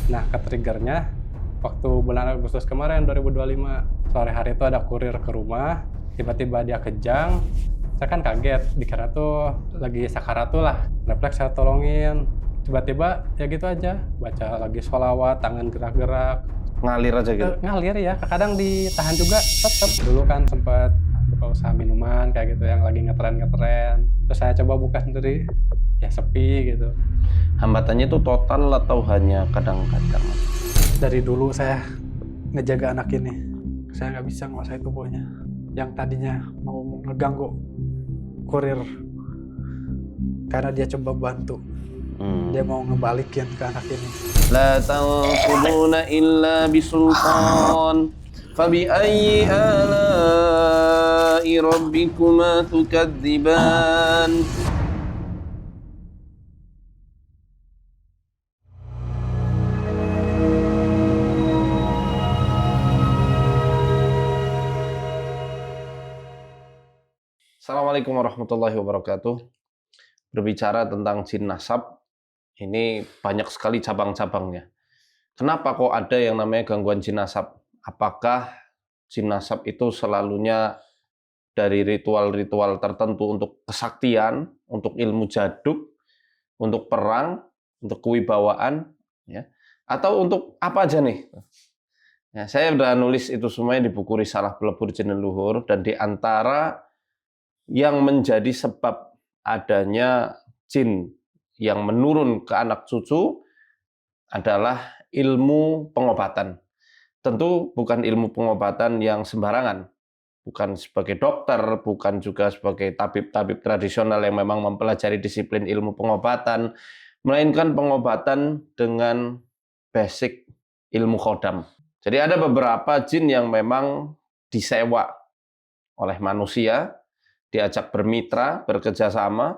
Nah, ke-trigger-nya waktu bulan Agustus kemarin 2025, sore hari itu ada kurir ke rumah, tiba-tiba dia kejang. Saya kan kaget, dikira tuh lagi sakaratul lah. Refleks saya tolongin. Tiba-tiba ya gitu aja, baca lagi sholawat, tangan gerak-gerak. Ngalir aja gitu? Ngalir ya, kadang ditahan juga tetap. Dulu kan sempat buka usaha minuman kayak gitu yang lagi ngetren. Terus saya coba buka sendiri, ya sepi gitu. Hambatannya itu total atau hanya kadang-kadang? Dari dulu saya ngejaga anak ini, saya nggak bisa nguasai tubuhnya. Yang tadinya mau ngeganggu kurir karena dia coba bantu, dia mau ngebalikin ke anak ini. La tanquduna illa bisultan fabi ayyi ala'i rabbikuma tukadziban. Assalamualaikum warahmatullahi wabarakatuh. Berbicara tentang jin nasab, ini banyak sekali cabang-cabangnya. Kenapa kok ada yang namanya gangguan jin nasab? Apakah jin nasab itu selalunya dari ritual-ritual tertentu untuk kesaktian, untuk ilmu jaduk, untuk perang, untuk kewibawaan, ya, atau untuk apa aja nih? Ya, saya udah nulis itu semuanya di buku Risalah Pelebur Jin Leluhur, dan di antara yang menjadi sebab adanya jin yang menurun ke anak cucu adalah ilmu pengobatan. Tentu bukan ilmu pengobatan yang sembarangan, bukan sebagai dokter, bukan juga sebagai tabib-tabib tradisional yang memang mempelajari disiplin ilmu pengobatan, melainkan pengobatan dengan basic ilmu khodam. Jadi ada beberapa jin yang memang disewa oleh manusia, diajak bermitra, bekerjasama,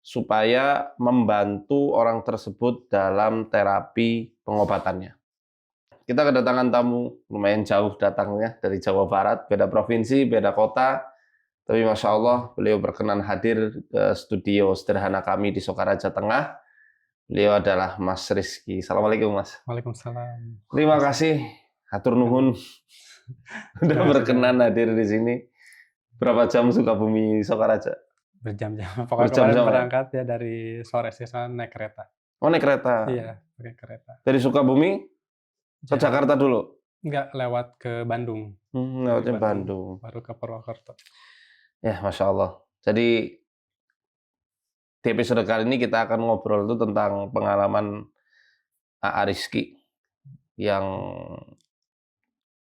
supaya membantu orang tersebut dalam terapi pengobatannya. Kita kedatangan tamu, lumayan jauh datangnya, dari Jawa Barat, beda provinsi, beda kota, tapi Masya Allah, beliau berkenan hadir ke studio sederhana kami di Sokaraja Tengah. Beliau adalah Mas Rizky. Assalamualaikum, Mas. Waalaikumsalam. Terima kasih, hatur nuhun, udah berkenan hadir di sini. Berapa jam Sukabumi Sokaraja? Berjam-jam. Pokoknya kemarin Berjam-jam ya? berangkat ya dari sore sih, sana naik kereta. Oh, naik kereta. Iya, pakai kereta. Dari Sukabumi ke Jakarta dulu? Enggak, lewat ke Bandung. Lewatnya Bandung. Baru ke Purwokerto. Ya, Masya Allah. Jadi di episode kali ini kita akan ngobrol itu tentang pengalaman A.A. Rizky yang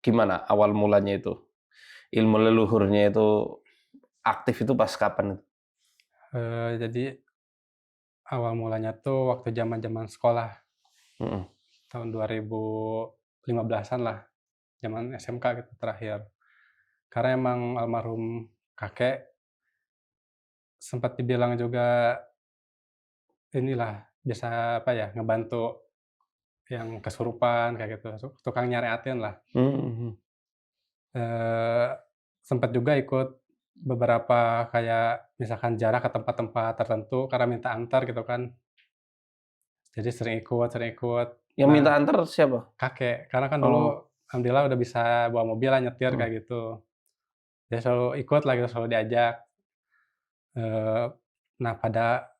gimana awal mulanya itu, ilmu leluhurnya itu aktif itu pas kapan? Jadi awal mulanya tuh waktu zaman-zaman sekolah, tahun 2015-an lah, zaman SMK gitu terakhir. Karena emang almarhum kakek sempat dibilang juga inilah, bisa apa ya, ngebantu yang kesurupan kayak gitu, tukang nyariatin lah. Sempat juga ikut beberapa kayak misalkan jarak ke tempat-tempat tertentu karena minta antar gitu kan. Jadi sering ikut. Yang Nah, minta antar siapa? kakek, karena kan dulu Oh, alhamdulillah udah bisa bawa mobil lah, nyetir hmm. kayak gitu. Dia selalu ikut lah gitu, selalu diajak. Eee, nah pada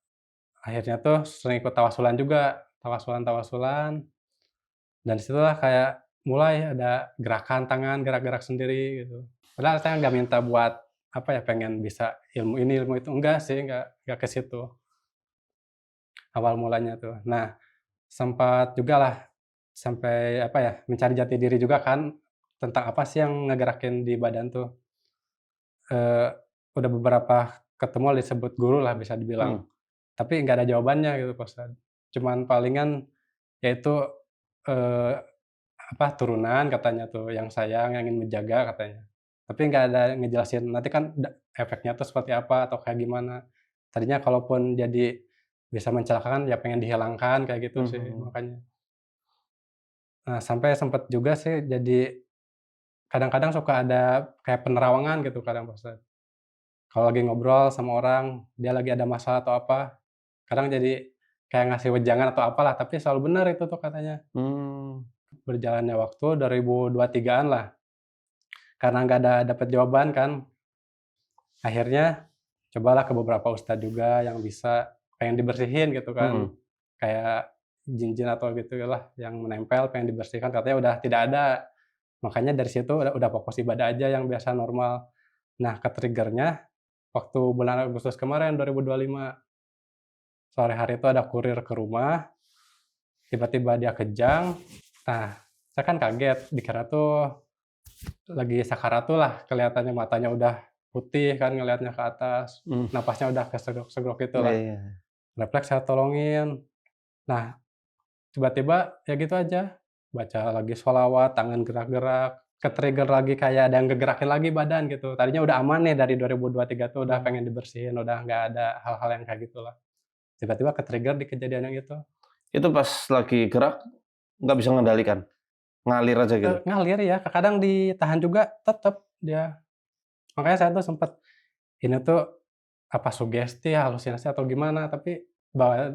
akhirnya tuh sering ikut tawasulan juga, tawasulan, dan disitulah kayak mulai ada gerakan tangan, gerak-gerak sendiri gitu. Padahal saya nggak minta buat, apa ya, pengen bisa ilmu ini, ilmu itu, enggak sih, nggak ke situ, awal mulanya tuh. Nah, sempat jugalah sampai, apa ya, mencari jati diri juga kan, tentang apa sih yang ngegerakin di badan tuh. Eee, udah beberapa ketemu disebut guru lah bisa dibilang, tapi nggak ada jawabannya gitu Pak Ustad. Cuman palingan yaitu, eee, apa, turunan katanya tuh, yang sayang, yang ingin menjaga katanya. Tapi nggak ada ngejelasin nanti kan efeknya tuh seperti apa atau kayak gimana. Tadinya kalaupun jadi bisa mencelakakan ya pengen dihilangkan kayak gitu sih makanya. Nah, sampai sempet juga sih jadi kadang-kadang suka ada kayak penerawangan gitu kadang Pak Ustad. Kalau lagi ngobrol sama orang, dia lagi ada masalah atau apa, kadang jadi kayak ngasih wejangan atau apalah, tapi selalu bener itu tuh katanya. Mmm. Berjalannya waktu 2023-an lah, karena nggak ada dapet jawaban kan, akhirnya cobalah ke beberapa ustad juga yang bisa, pengen dibersihin gitu kan, Mhm. kayak jin-jin atau gitulah yang menempel pengen dibersihkan, katanya udah tidak ada. Makanya dari situ udah fokus ibadah aja yang biasa normal. Nah, ke-trigger-nya waktu bulan Agustus kemarin 2025, sore hari itu ada kurir ke rumah, tiba-tiba dia kejang. Nah, saya kan kaget, dikira tuh lagi sakaratul lah, kelihatannya matanya udah putih kan ngelihatnya ke atas, Mmm. napasnya udah kesegrok-segrok Iya gitulah. iya. Refleks saya tolongin. Nah, tiba-tiba ya gitu aja, baca lagi sholawat, tangan gerak-gerak, ke-trigger lagi kayak ada yang ngegerakin lagi badan gitu. Tadinya udah aman nih dari 2023 tuh udah Oh. pengen dibersihin, udah nggak ada hal-hal yang kayak gitulah. Tiba-tiba ke-trigger di kejadian yang itu. Itu pas lagi gerak nggak bisa ngendalikan? Ngalir aja gitu? Ngalir ya, kadang ditahan juga tetep dia. Makanya saya tuh sempet, ini tuh apa sugesti, halusinasi atau gimana, tapi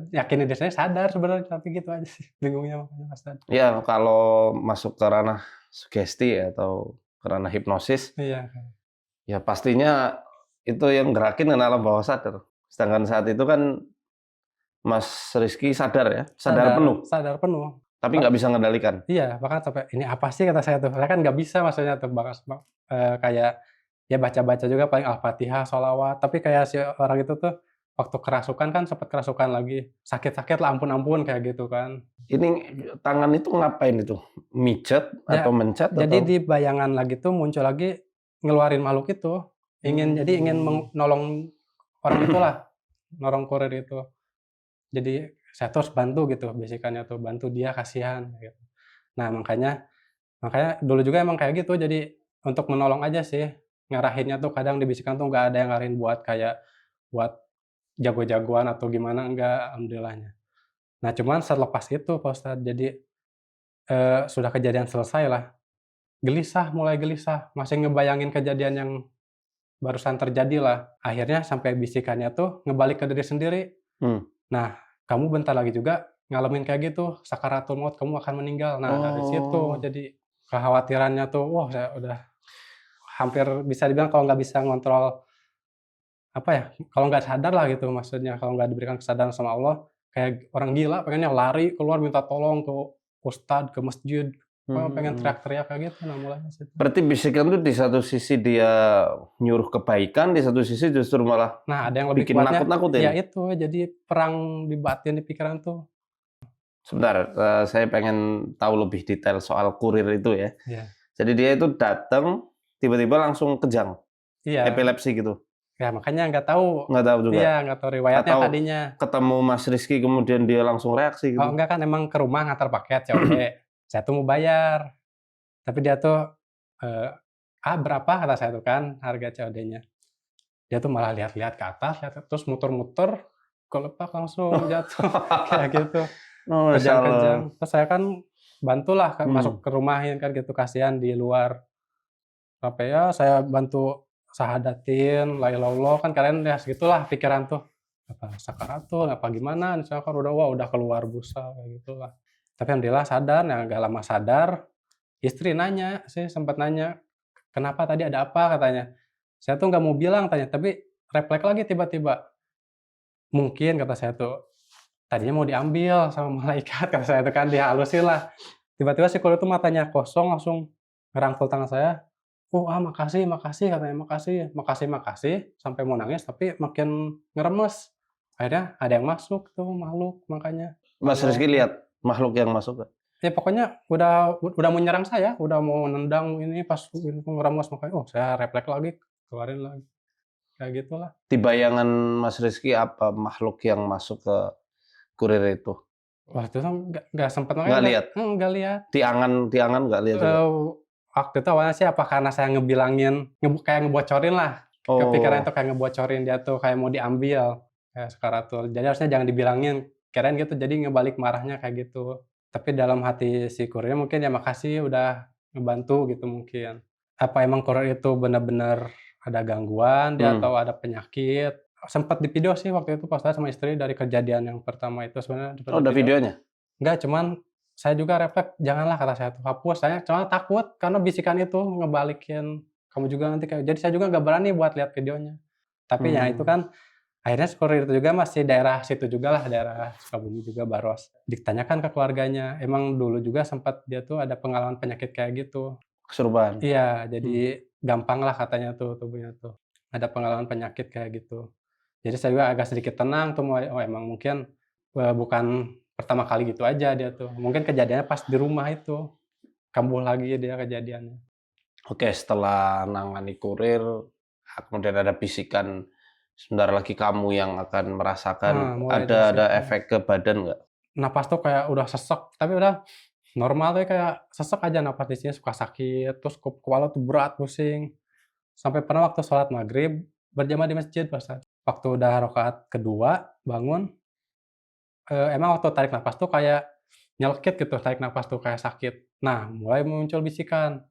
yakinin diri sendiri sadar sebenarnya, tapi gitu aja sih bingungnya makanya pas tadi. Ya kalau masuk ke ranah sugesti ya atau ke ranah hipnosis, Iya, ya pastinya itu yang gerakin kan alam bawah sadar. Sedangkan saat itu kan Mas Rizky sadar ya? Sadar sadar penuh, sadar penuh. tapi Pak nggak bisa ngendalikan? iya, bahkan sampai, "Ini apa sih?" kata saya tuh. Saya kan nggak bisa maksudnya tuh kayak ya baca-baca juga paling Al-Fatihah, sholawat, tapi kayak si orang itu tuh waktu kerasukan kan sempet kerasukan lagi, sakit-sakit lah, ampun ampun kayak gitu kan. Ini tangan itu ngapain itu? Mijet atau Ya, mencet jadi atau? di bayangan lagi tuh muncul lagi ngeluarin makhluk itu, ingin Mmm. nolong orang itulah, nolong kurir itu. Jadi saya tuh harus bantu gitu bisikannya tuh, bantu dia kasihan gitu. Nah makanya dulu juga emang kayak gitu, jadi untuk menolong aja sih, ngarahinnya tuh kadang dibisikkan tuh nggak ada yang ngarahin buat kayak buat jago-jagoan atau gimana, enggak, alhamdulillahnya. Nah cuman selepas itu Pak Ustadz, jadi, sudah kejadian selesai lah, gelisah, mulai gelisah, masih ngebayangin kejadian yang barusan terjadi lah. Akhirnya sampai bisikannya tuh ngebalik ke diri sendiri, Mmm. "Nah, kamu bentar lagi juga ngalamin kayak gitu, sakaratul maut, kamu akan meninggal." Nah, dari situ Oh. jadi kekhawatirannya tuh, wah saya udah hampir bisa dibilang kalau nggak bisa ngontrol, apa ya, kalau nggak sadar lah gitu maksudnya, kalau nggak diberikan kesadaran sama Allah, kayak orang gila pengennya lari keluar minta tolong ke ustad, ke masjid, pengen Mhm. teriak-teriak kayak gitu, nah mulainya situ. Berarti bisikan itu di satu sisi dia nyuruh kebaikan, di satu sisi justru malah Nah, ada yang lebih bikin kuatnya, nakut-nakutin? ya itu, jadi perang di batin, di pikiran tuh. Sebentar, saya pengen tahu lebih detail soal kurir itu ya. Iya. Jadi dia itu datang, tiba-tiba langsung kejang, Iya, epilepsi gitu? ya makanya nggak tahu, Nggak tahu juga? iya, nggak tahu riwayatnya Atau tadinya. ketemu Mas Rizky kemudian dia langsung reaksi Oh gitu? enggak, kan emang ke rumah ngantar paket COD, saya tuh mau bayar, tapi dia tuh, eee, "Ah, berapa?" kata saya tuh kan harga COD-nya. Dia tuh malah lihat-lihat ke atas, terus muter-muter, kelepak langsung jatuh, kayak gitu, Oh, kejang-kejang. masyaallah. Terus saya kan bantulah masuk Hmm. ke rumahin kan gitu, kasihan di luar. Sampai ya saya bantu sahadatin, la ilaha illallah, kan kalian ya segitulah pikiran tuh. Apa sakaratul, apa gimana, misalkan udah wah udah keluar busa kayak gitulah. Tapi alhamdulillah sadar, nah nggak lama sadar, istri nanya sih, sempet nanya, "Kenapa tadi ada apa?" katanya. Saya tuh nggak mau bilang tanya, tapi refleks lagi tiba-tiba. "Mungkin," kata saya tuh, "tadinya mau diambil sama malaikat," kata saya tuh kan, dihalusin lah. Tiba-tiba si kurir itu matanya kosong, langsung ngerangkul tangan saya, "Oh, makasih makasih," katanya, "makasih, makasih makasih," sampai mau nangis tapi makin ngeremes. Akhirnya ada yang masuk tuh makhluk makanya, Mas Allah. Rizky lihat makhluk yang masuk nggak? Ya pokoknya udah mau nyerang saya, udah mau nendang ini pas ngeremes makanya, oh saya refleks lagi, keluarin lagi, kayak gitulah. Di bayangan Mas Rizky apa makhluk yang masuk ke kurir itu? Waktu itu nggak sempet makanya Nggak lihat? nggak lihat. Di angan nggak lihat juga? Eee, Waktu itu awalnya sih apa karena saya ngebilangin, kayak ngebocorin lah, kepikiran itu Oh. kayak ngebocorin dia tuh kayak mau diambil, kayak Sakaratul. Jadi harusnya jangan dibilangin, kirain gitu, jadi ngebalik marahnya kayak gitu. Tapi dalam hati si kurirnya mungkin ya makasih udah ngebantu gitu mungkin. Apa emang kurir itu bener-bener ada gangguan dia Hmm. atau ada penyakit, Sempet di-video sih waktu itu pas saya sama istri dari kejadian yang pertama itu sebenarnya Oh, di ada video. videonya? Enggak, cuman saya juga refleks, "Janganlah," kata saya tuh, "hapus." Saya soalnya takut karena bisikan itu ngebalikin, "Kamu juga nanti kayak" jadi saya juga nggak berani buat lihat videonya. Tapi ya itu Mmm, kan akhirnya kurir itu juga masih daerah situ jugalah, daerah Sukabumi juga, Baros. Ditanyakan ke keluarganya, emang dulu juga sempat dia tuh ada pengalaman penyakit kayak gitu. kesurupan? Iya, jadi Mmm. gampanglah katanya tuh tubuhnya tuh, ada pengalaman penyakit kayak gitu. Jadi saya juga agak sedikit tenang tuh mulai, oh emang mungkin, bukan pertama kali gitu aja dia tuh, mungkin kejadiannya pas di rumah itu, kambuh lagi dia kejadiannya. Oke, setelah nangani kurir, kemudian ada bisikan, "Sebentar lagi kamu yang akan merasakan." Mulai dari Ada situ. efek ke badan nggak? Napas tuh kayak udah sesek, tapi udah normal tapi kayak sesek aja napas di sini suka sakit, terus kepala tuh berat, pusing. Sampai pernah waktu sholat maghrib, berjamaah di masjid Pak Ustad. Waktu udah rakaat kedua, bangun, emang waktu tarik napas tuh kayak nyelekit gitu, tarik napas tuh kayak sakit. Nah, mulai muncul bisikan,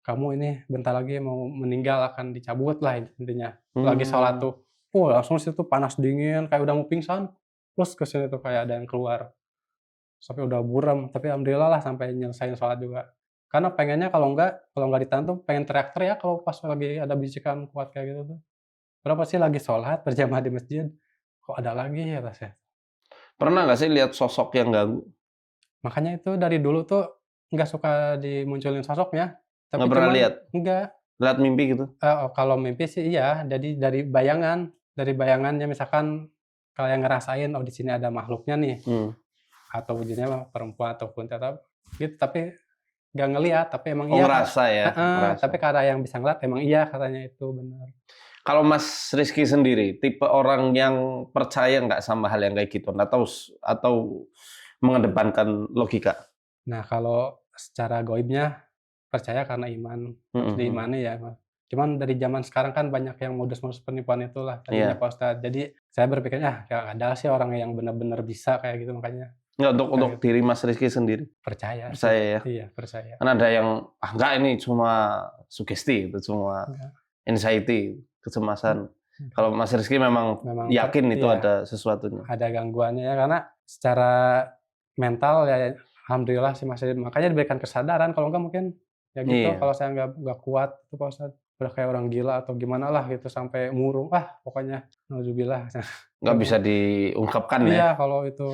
"Kamu ini bentar lagi mau meninggal, akan dicabut lah intinya." Lagi sholat Mmm. tuh, langsung situ panas dingin, kayak udah mau pingsan, terus ke sini tuh kayak ada yang keluar. Sampai udah buram, tapi alhamdulillah lah sampai nyelesain sholat juga. Karena pengennya kalau nggak ditahan tuh pengen teriak-teriak kalau pas lagi ada bisikan kuat kayak gitu tuh. Padahal pasti lagi sholat berjamaah di masjid, kok ada lagi ya rasanya. Pernah nggak sih lihat sosok yang ganggu? Makanya itu dari dulu tuh nggak suka dimunculin sosoknya, tapi Nggak pernah cuman lihat? enggak, Lihat mimpi gitu? kalau mimpi sih iya, jadi dari bayangannya misalkan kayak ngerasain, oh di sini ada makhluknya nih, Mmm. atau wujudnya mah perempuan ataupun tetap gitu, tapi nggak ngelihat, tapi emang Oh, iya ngerasa ya? heeh, Ngerasa. tapi karena yang bisa ngeliat emang iya katanya itu, bener. Kalau Mas Rizky sendiri, tipe orang yang percaya nggak sama hal yang kayak gitu? Atau mengedepankan logika? Nah, kalau secara gaibnya percaya karena iman, Mhm harus mhm. diimani ya, Mas. Cuman dari zaman sekarang kan banyak yang modus-modus penipuan itulah tadinya Iya. Pak Ustadz. Jadi saya berpikirnya, "Ah, nggak ada sih orang yang bener-bener bisa kayak gitu," makanya Nggak, untuk kayak gitu. diri Mas Rizky sendiri, Percaya sih, percaya ya? iya percaya. Kan ada yang, "Ah, enggak, ini cuma sugesti, itu cuma Enggak, anxiety, kecemasan." Kalau enggak. Mas Rizky memang Memang yakin itu iya, ada sesuatunya? ada gangguannya ya, karena secara mental ya alhamdulillah sih masih makanya diberikan kesadaran, kalau enggak mungkin ya gitu, Iya, kalau saya nggak kuat itu Pak Ustadz, udah kayak orang gila atau gimana lah gitu sampai murung, pokoknya naudzubillah. nggak bisa diungkapkan ya? Iya, kalau itu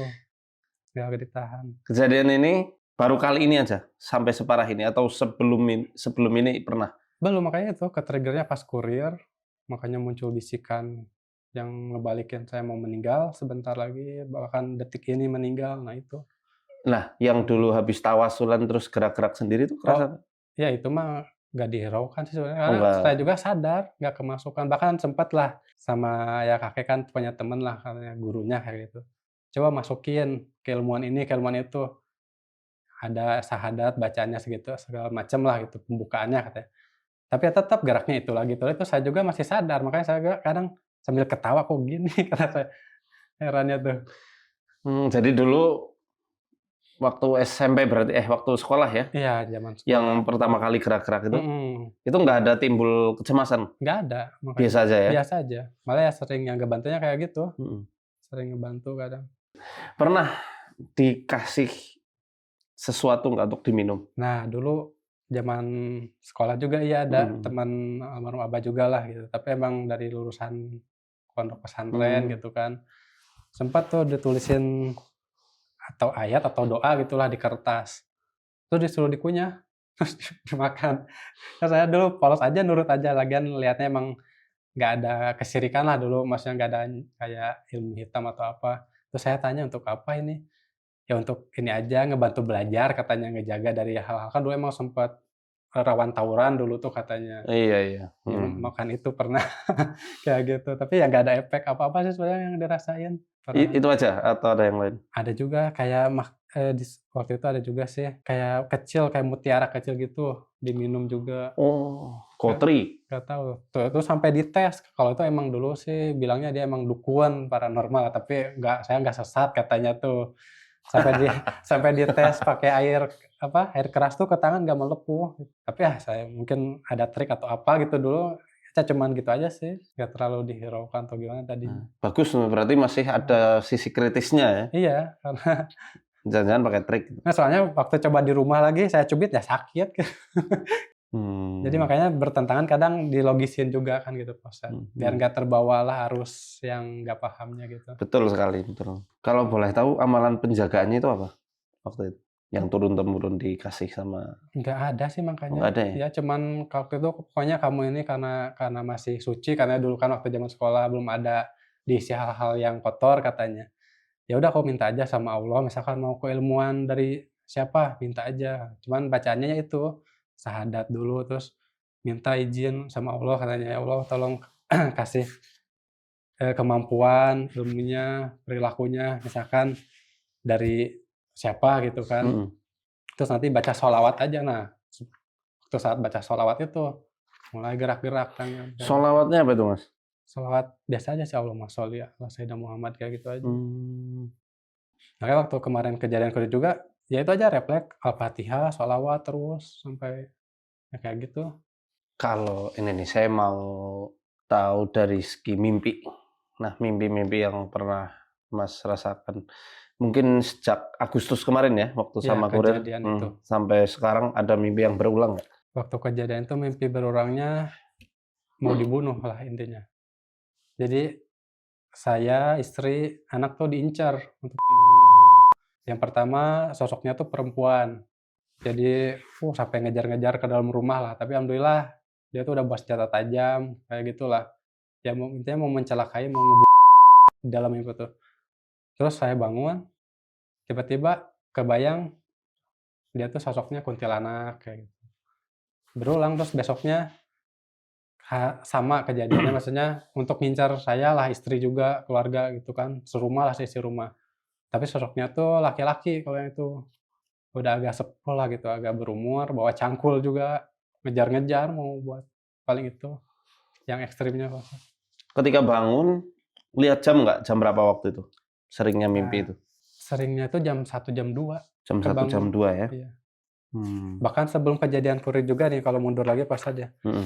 nggak ditahan. Kejadian ini baru kali ini aja, sampai separah ini, atau sebelum ini pernah? Belum, makanya itu ke-trigger-nya pas kurir, makanya muncul bisikan yang ngebalikin saya mau meninggal sebentar lagi, bahkan detik ini meninggal, nah itu. Nah, yang dulu habis tawasulan terus gerak-gerak sendiri itu Oh, kerasa nggak? ya itu mah nggak dihiraukan sih sebenarnya, Oh, karena saya nggak. juga sadar nggak kemasukan, bahkan sempet lah sama ya kakek kan punya temen lah katanya gurunya kayak gitu, "Coba masukin keilmuan ini, keilmuan itu, ada syahadat bacanya segitu, segala macem lah gitu pembukaannya," katanya. Tapi ya tetap geraknya itu lagi terus, itu saya juga masih sadar, makanya saya juga kadang sambil ketawa, "Kok gini?" kata saya, herannya tuh. Jadi dulu waktu SMP berarti waktu sekolah ya, Iya, zaman yang sekolah. pertama kali gerak-gerak Mhm, itu nggak ada timbul kecemasan? nggak ada, makanya. Biasa aja ya? Biasa aja, malah ya sering yang ngebantunya kayak gitu, Mhm. sering ngebantu kadang. Pernah dikasih sesuatu nggak untuk diminum? Nah, dulu zaman sekolah juga iya ada Mhm. teman almarhum abah jugalah gitu, tapi emang dari lulusan pondok pesantren Mmm. gitu kan. Sempet tuh ditulisin atau ayat atau doa gitulah di kertas, terus disuruh dikunyah, terus dimakan. Kan saya dulu polos aja, nurut aja, lagian lihatnya emang nggak ada kesyirikan lah dulu, maksudnya nggak ada kayak ilmu hitam atau apa. Terus saya tanya, "Untuk apa ini?" "Ya untuk ini aja, ngebantu belajar," katanya, "ngejaga dari hal-hal," kan dulu emang sempet, rawan tawuran dulu tuh katanya. Iya iya, Ya mhm. makan itu pernah kayak gitu, tapi ya nggak ada efek apa-apa sih sebenarnya yang dirasain. Pernah Itu aja atau ada yang lain? ada juga kayak waktu itu ada juga sih, kayak kecil, kayak mutiara kecil gitu, diminum juga. Oh, Nggak Kotri? nggak tahu, tuh itu sampai dites, kalau itu emang dulu sih bilangnya dia emang dukun paranormal, tapi saya nggak sesat katanya tuh. Sampai di sampai dites pakai air keras tuh ke tangan nggak melepuh. Tapi saya mungkin ada trik atau apa gitu dulu, Ya cuman gitu aja sih, nggak terlalu dihiraukan atau gimana tadinya. Bagus, berarti masih ada sisi kritisnya ya? Iya, karena Jangan-jangan pakai trik gitu? nah soalnya waktu coba di rumah lagi saya cubit ya sakit. Jadi Mmm, makanya bertentangan kadang dilogisin juga kan gitu Pak Ustadz, biar mhm. nggak terbawalah arus yang nggak pahamnya gitu. Betul sekali, betul. Kalau boleh tahu amalan penjagaannya itu apa waktu itu? Yang turun-temurun dikasih sama Nggak ada sih oh nggak makanya, ada ya? ya cuman waktu itu pokoknya kamu ini karena masih suci, karena dulu kan waktu zaman sekolah belum ada diisi hal-hal yang kotor katanya. Ya udah kau minta aja sama Allah, misalkan mau keilmuan dari siapa, minta aja. Cuman bacaannya ya itu, syahadat dulu, terus minta izin sama Allah katanya, "Ya Allah tolong kasih, kemampuan, ilmunya, perilakunya," misalkan dari siapa gitu kan. Mhm. Terus nanti baca sholawat aja. Nah, waktu saat baca sholawat itu, mulai gerak-gerak tangan kayak gitu. Sholawatnya apa itu, Mas? Sholawat biasa aja sih, Allahumma sholli ala sayyidina Muhammad, kayak gitu aja. Mmm, Makanya waktu kemarin kejadian Kurit juga, ya itu aja refleks, Al-Fatihah, sholawat terus, sampai ya kayak gitu. kalau ini nih, saya mau tahu dari segi mimpi. Nah, mimpi-mimpi yang pernah Mas rasakan, mungkin sejak Agustus kemarin ya, waktu Ya sama kurir, kejadian itu. sampai sekarang ada mimpi yang berulang nggak? Waktu kejadian itu mimpi berorangnya mau dibunuh lah intinya. Jadi saya, istri, anak tuh diincar untuk dibunuh. Yang pertama sosoknya tuh perempuan. Jadi, sampai ngejar-ngejar ke dalam rumah lah, tapi alhamdulillah dia tuh udah bawa senjata tajam, kayak gitulah. Ya mau intinya mau mencelakai, mau di dalam mimpi tuh. Terus saya bangun, tiba-tiba kebayang dia tuh sosoknya kuntilanak kayak gitu. Berulang terus besoknya sama kejadiannya, maksudnya untuk ngincar saya lah, istri juga, keluarga gitu kan, serumah lah, seisi rumah. Tapi sosoknya tuh laki-laki kalau yang itu, udah agak sepuh lah gitu, agak berumur, bawa cangkul juga, ngejar-ngejar mau buat paling itu, yang ekstrimnya Pak. Ketika bangun, lihat jam nggak? Jam berapa waktu itu? Seringnya mimpi Nah, itu? seringnya itu jam 1, jam 2 Jam 1, jam kebangun, 2 ya? iya. Mmm, Bahkan sebelum kejadian Kurit juga nih kalau mundur lagi pas aja, mhm.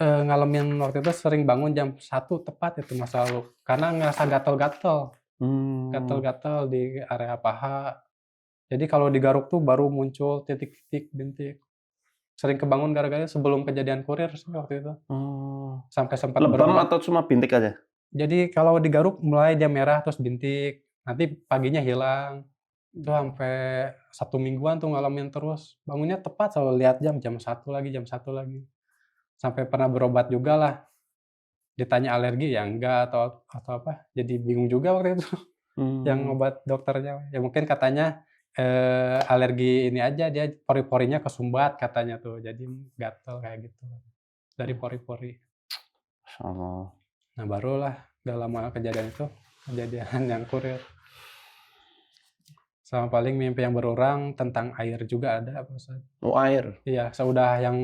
ngalamin waktu itu sering bangun jam 1 tepat itu masa lalu, karena ngerasa gatel-gatel, Mmm, gatel-gatel di area paha. Jadi kalau digaruk tuh baru muncul titik-titik, bintik. Sering kebangun gara-gara sebelum kejadian Kurir sih waktu itu, oh. sampai sempat Lebam berobat. atau cuma bintik aja? Jadi kalau digaruk mulai dia merah terus bintik, nanti paginya hilang. Itu sampai 1 mingguan tuh ngalamin terus, bangunnya tepat selalu lihat jam, jam 1 lagi. Sampai pernah berobat jugalah, ditanya alergi, ya enggak, atau apa, jadi bingung juga waktu itu yang Mmm, obat dokternya. Ya mungkin katanya, alergi ini aja, dia pori-porinya kesumbat katanya tuh, jadi gatel kayak gitu, dari pori-pori. masyaallah. Nah barulah nggak lama kejadian itu, kejadian yang Kurir. Sama paling mimpi yang berulang tentang air juga ada Pak Ustad. Oh, air? Iya, seudah yang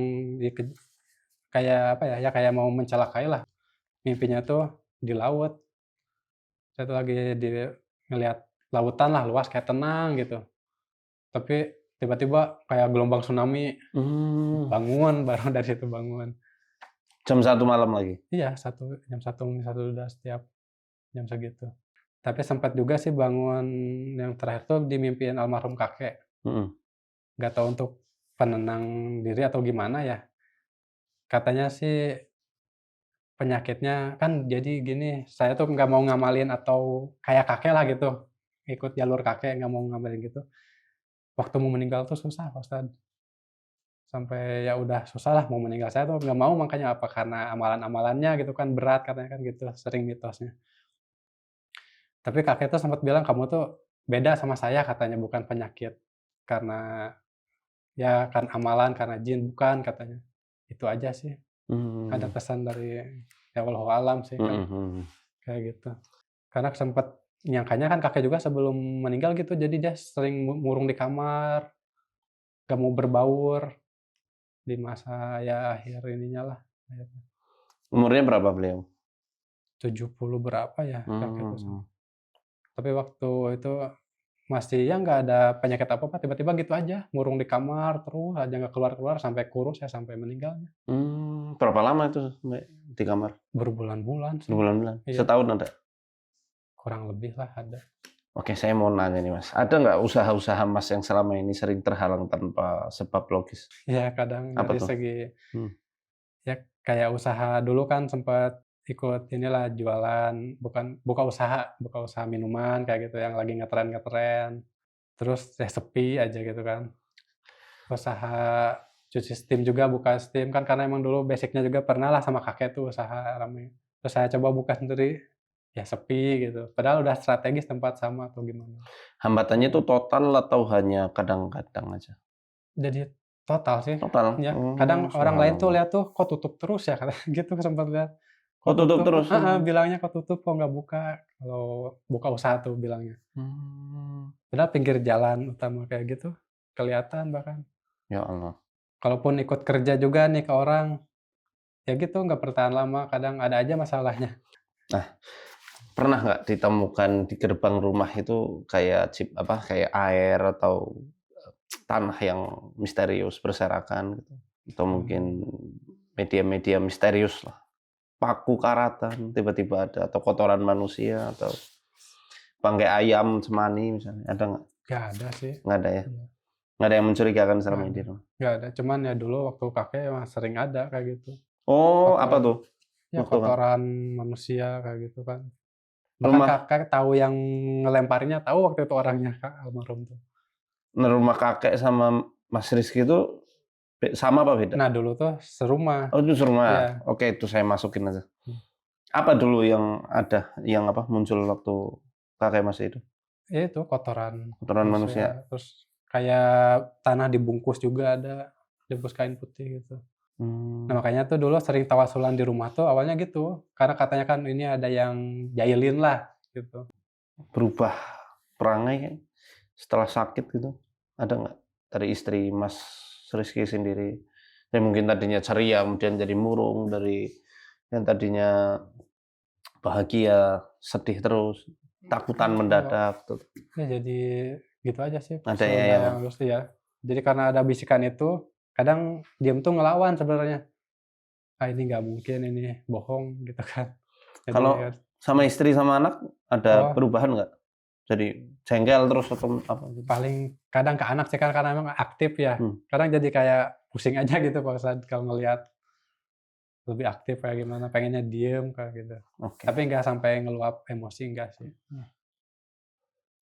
kayak apa ya, ya kayak mau mencelakailah, mimpinya tuh di laut. Saya tuh lagi ngelihat lautan lah, luas kayak tenang gitu, tapi tiba-tiba kayak gelombang tsunami, Mmm, bangun, baru dari situ bangun. jam 1 malam lagi? Iya, jam 1 jam 1 udah setiap jam segitu. Tapi sempat juga sih bangun yang terakhir tuh dimimpiin almarhum kakek. Mhm. Nggak tahu untuk penenang diri atau gimana ya. Katanya sih penyakitnya kan jadi gini, saya tuh nggak mau ngamalin atau kayak kakek lah gitu, ikut jalur kakek, nggak mau ngamalin gitu. Waktu mau meninggal tuh susah Pak Ustad, sampai ya udah susah lah mau meninggal. Saya tuh nggak mau makanya, apa karena amalan-amalannya gitu kan berat katanya kan gitu, sering mitosnya. Tapi kakek tuh sempat bilang, "Kamu tuh beda sama saya," katanya, "bukan penyakit. Karena ya kan amalan, karena jin, bukan," katanya. Itu aja sih, ada Mmm, pesan dari ya wallahu alam sih mhm kan, mhm. kayak gitu. Karena sempet nyangkanya kan kakek juga sebelum meninggal gitu, jadi dia sering murung di kamar, nggak mau berbaur di masa ya akhir ininya lah, akhirnya. Umurnya berapa beliau? 70 berapa ya kakek itu, Mmm, tapi waktu itu masih ya nggak ada penyakit apa-apa, tiba-tiba gitu aja, murung di kamar terus aja nggak keluar-keluar sampai kurus ya, sampai meninggalnya. berapa lama itu sampai di kamar? Berbulan-bulan sih. Berbulan-bulan? Iya. Setahun ada? Kurang lebih lah ada. Oke, saya mau nanya nih Mas, ada nggak usaha-usaha Mas yang selama ini sering terhalang tanpa sebab logis? Ya kadang Apa dari tuh? segi Hmm. ya kayak usaha dulu kan sempat ikut inilah jualan, buka usaha minuman kayak gitu yang lagi ngetren-ngetren. Terus ya sepi aja gitu kan. Usaha cuci steam juga, buka steam kan karena emang dulu basic-nya juga pernah lah sama kakek tuh usaha rame. Terus saya coba buka sendiri, ya sepi gitu. Padahal udah strategis tempat sama atau gimana. Hambatannya itu total atau hanya kadang-kadang aja? Jadi total sih, Total? ya. Oh, Kadang orang lain tuh subhanallah. lihat tuh, "Kok tutup terus ya?" Katanya gitu, sempat lihat. Oh, "Kok tutup tutup?" terus? Heeh, bilangnya, "Kok tutup, kok nggak buka?" Kalau buka usaha tuh bilangnya. Hmm. Padahal pinggir jalan utama kayak gitu, kelihatan bahkan. Ya Allah. Kalaupun ikut kerja juga nih ke orang, ya gitu nggak bertahan lama, kadang ada aja masalahnya. Nah, pernah nggak ditemukan di gerbang rumah itu kayak kayak air atau tanah yang misterius berserakan gitu? Atau mungkin Mmm, media-media misterius lah, paku karatan tiba-tiba ada, atau kotoran manusia, atau bangkai ayam cemani misalnya, ada nggak? nggak ada sih, Nggak ada ya? iya, Nggak ada yang mencurigakan nggak selama ini ada di rumah? nggak ada. Cuman ya dulu waktu kakek emang sering ada kayak gitu, Oh, apa kotoran tuh? ya Waktu kan kotoran manusia kayak gitu kan. Bahkan rumah kakek tahu yang ngelemparinya, tahu waktu itu orangnya, Kak, almarhum tuh. rumah kakek sama Mas Rizky itu sama apa beda? Nah dulu tuh serumah, Oh, itu serumah. iya, Oke, itu saya masukin aja. mmm, Apa dulu yang ada, yang apa, muncul waktu kakek Mas itu? ya itu kotoran Kotoran manusia? manusia, terus kayak tanah dibungkus juga ada, dibungkus kain putih gitu. Nah, Mmm, makanya tuh dulu sering tawasulan di rumah tuh awalnya gitu, karena katanya kan ini ada yang jahilin lah, gitu. berubah perangai setelah sakit gitu, ada nggak? Dari istri Mas Rizky sendiri, yang mungkin tadinya ceria kemudian jadi murung, dari yang tadinya bahagia, sedih terus, takutan Kalau mendadak tuh, ya jadi gitu aja sih ada ya sebenarnya yang yang terus ya. Jadi karena ada bisikan itu, kadang diem tuh ngelawan sebenarnya, "Ah, ini nggak mungkin, ini bohong," gitu kan. Jadi kalau kan sama istri sama anak ada oh, perubahan nggak? Jadi jengkel terus atau apa gitu? paling kadang ke anak sih kan karena emang aktif ya, Hmm, kadang jadi kayak pusing aja gitu kalau ngelihat lebih aktif kayak gimana, pengennya diem kayak gitu. oke. Tapi nggak sampai ngeluap emosi, enggak sih.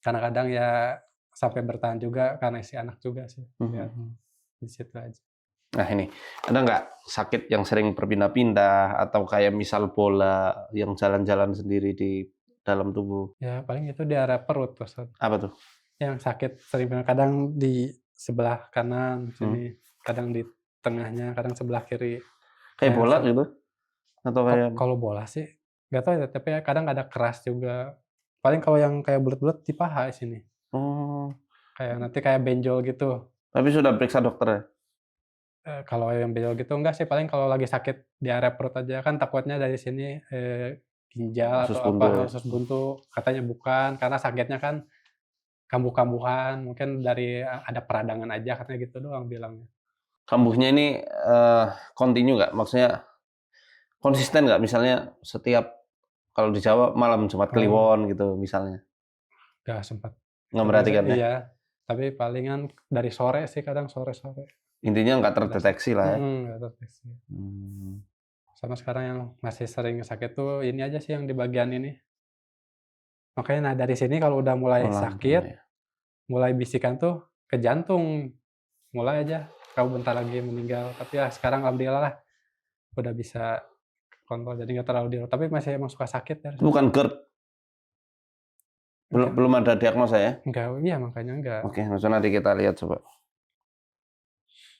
Karena kadang ya sampai bertahan juga karena si anak juga sih, ya Mhm. di situ aja. Nah ini, ada nggak sakit yang sering berpindah-pindah atau kayak misal bola yang jalan-jalan sendiri di dalam tubuh? Ya paling itu di area perut tuh, Apa tuh? yang sakit sering banget, kadang di sebelah kanan Hmm, sini, kadang di tengahnya, kadang sebelah kiri. kayak Ya bola gitu? Atau kayak apa? kalau bola sih nggak tahu ya, tapi ya kadang ada keras juga. Paling kalau yang kayak bulet-bulet di paha sini, Oh, kayak nanti kayak benjol gitu. tapi sudah periksa dokter ya? Kalau yang benjol gitu enggak sih, paling kalau lagi sakit di area perut aja, kan takutnya dari sini, ginjal Usus atau buntu apa, ya? usus buntu, katanya bukan, karena sakitnya kan kambuh-kambuhan, mungkin dari ada peradangan aja, katanya gitu doang bilangnya. Kambuhnya ini kontinu nggak? Maksudnya konsisten nggak? Misalnya setiap kalau di Jawa malam Jumat Oh, Kliwon gitu misalnya. nggak sempet Nggak sempet merhatikan ya? iya, tapi palingan dari sore sih, kadang sore-sore Intinya nggak ada sakit, terdeteksi lah ya? nggak terdeteksi. Hmm. Sama sekarang yang masih sering sakit tuh ini aja sih yang di bagian ini, makanya nah dari sini kalau udah mulai Oh, lambung sakit, ya? mulai bisikan tuh ke jantung. Mulai aja, kamu bentar lagi meninggal, tapi ya sekarang alhamdulillah lah, udah bisa kontrol jadi nggak terlalu tapi masih emang suka sakit ya. Itu bukan GERD? Belum Enggak belum ada diagnosa ya? enggak, iya makanya enggak. Oke, langsung nanti kita lihat coba.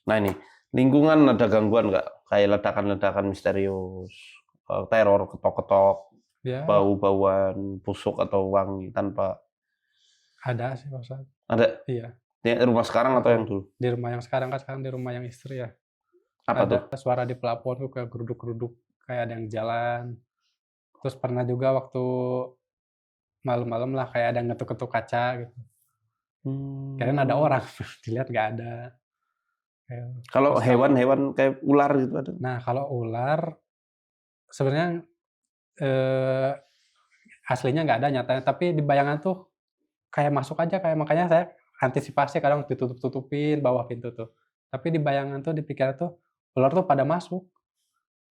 Nah ini, lingkungan ada gangguan nggak? Kayak ledakan-ledakan misterius, teror, ketok-ketok, Ya bau-bauan, busuk atau wangi tanpa ada sih Pak Ustad, ada iya, di rumah sekarang atau heeh. yang dulu? Di rumah yang sekarang kan sekarang di rumah yang istri ya, Apa tuh? ada suara di plafon tuh kayak geruduk-geruduk, kayak ada yang jalan. Terus pernah juga waktu malam-malam lah kayak ada ngetuk-ketuk kaca gitu, kirain ada Mmm, orang, dilihat nggak ada, kalau terus kalau hewan-hewan kayak ular gitu ada? nah kalau ular sebenarnya, eee, aslinya nggak ada nyatanya, tapi di bayangan tuh kayak masuk aja, kayak makanya saya antisipasi kadang ditutup-tutupin bawah pintu tuh. Tapi di bayangan tuh, di pikiran tuh, ular tuh pada masuk,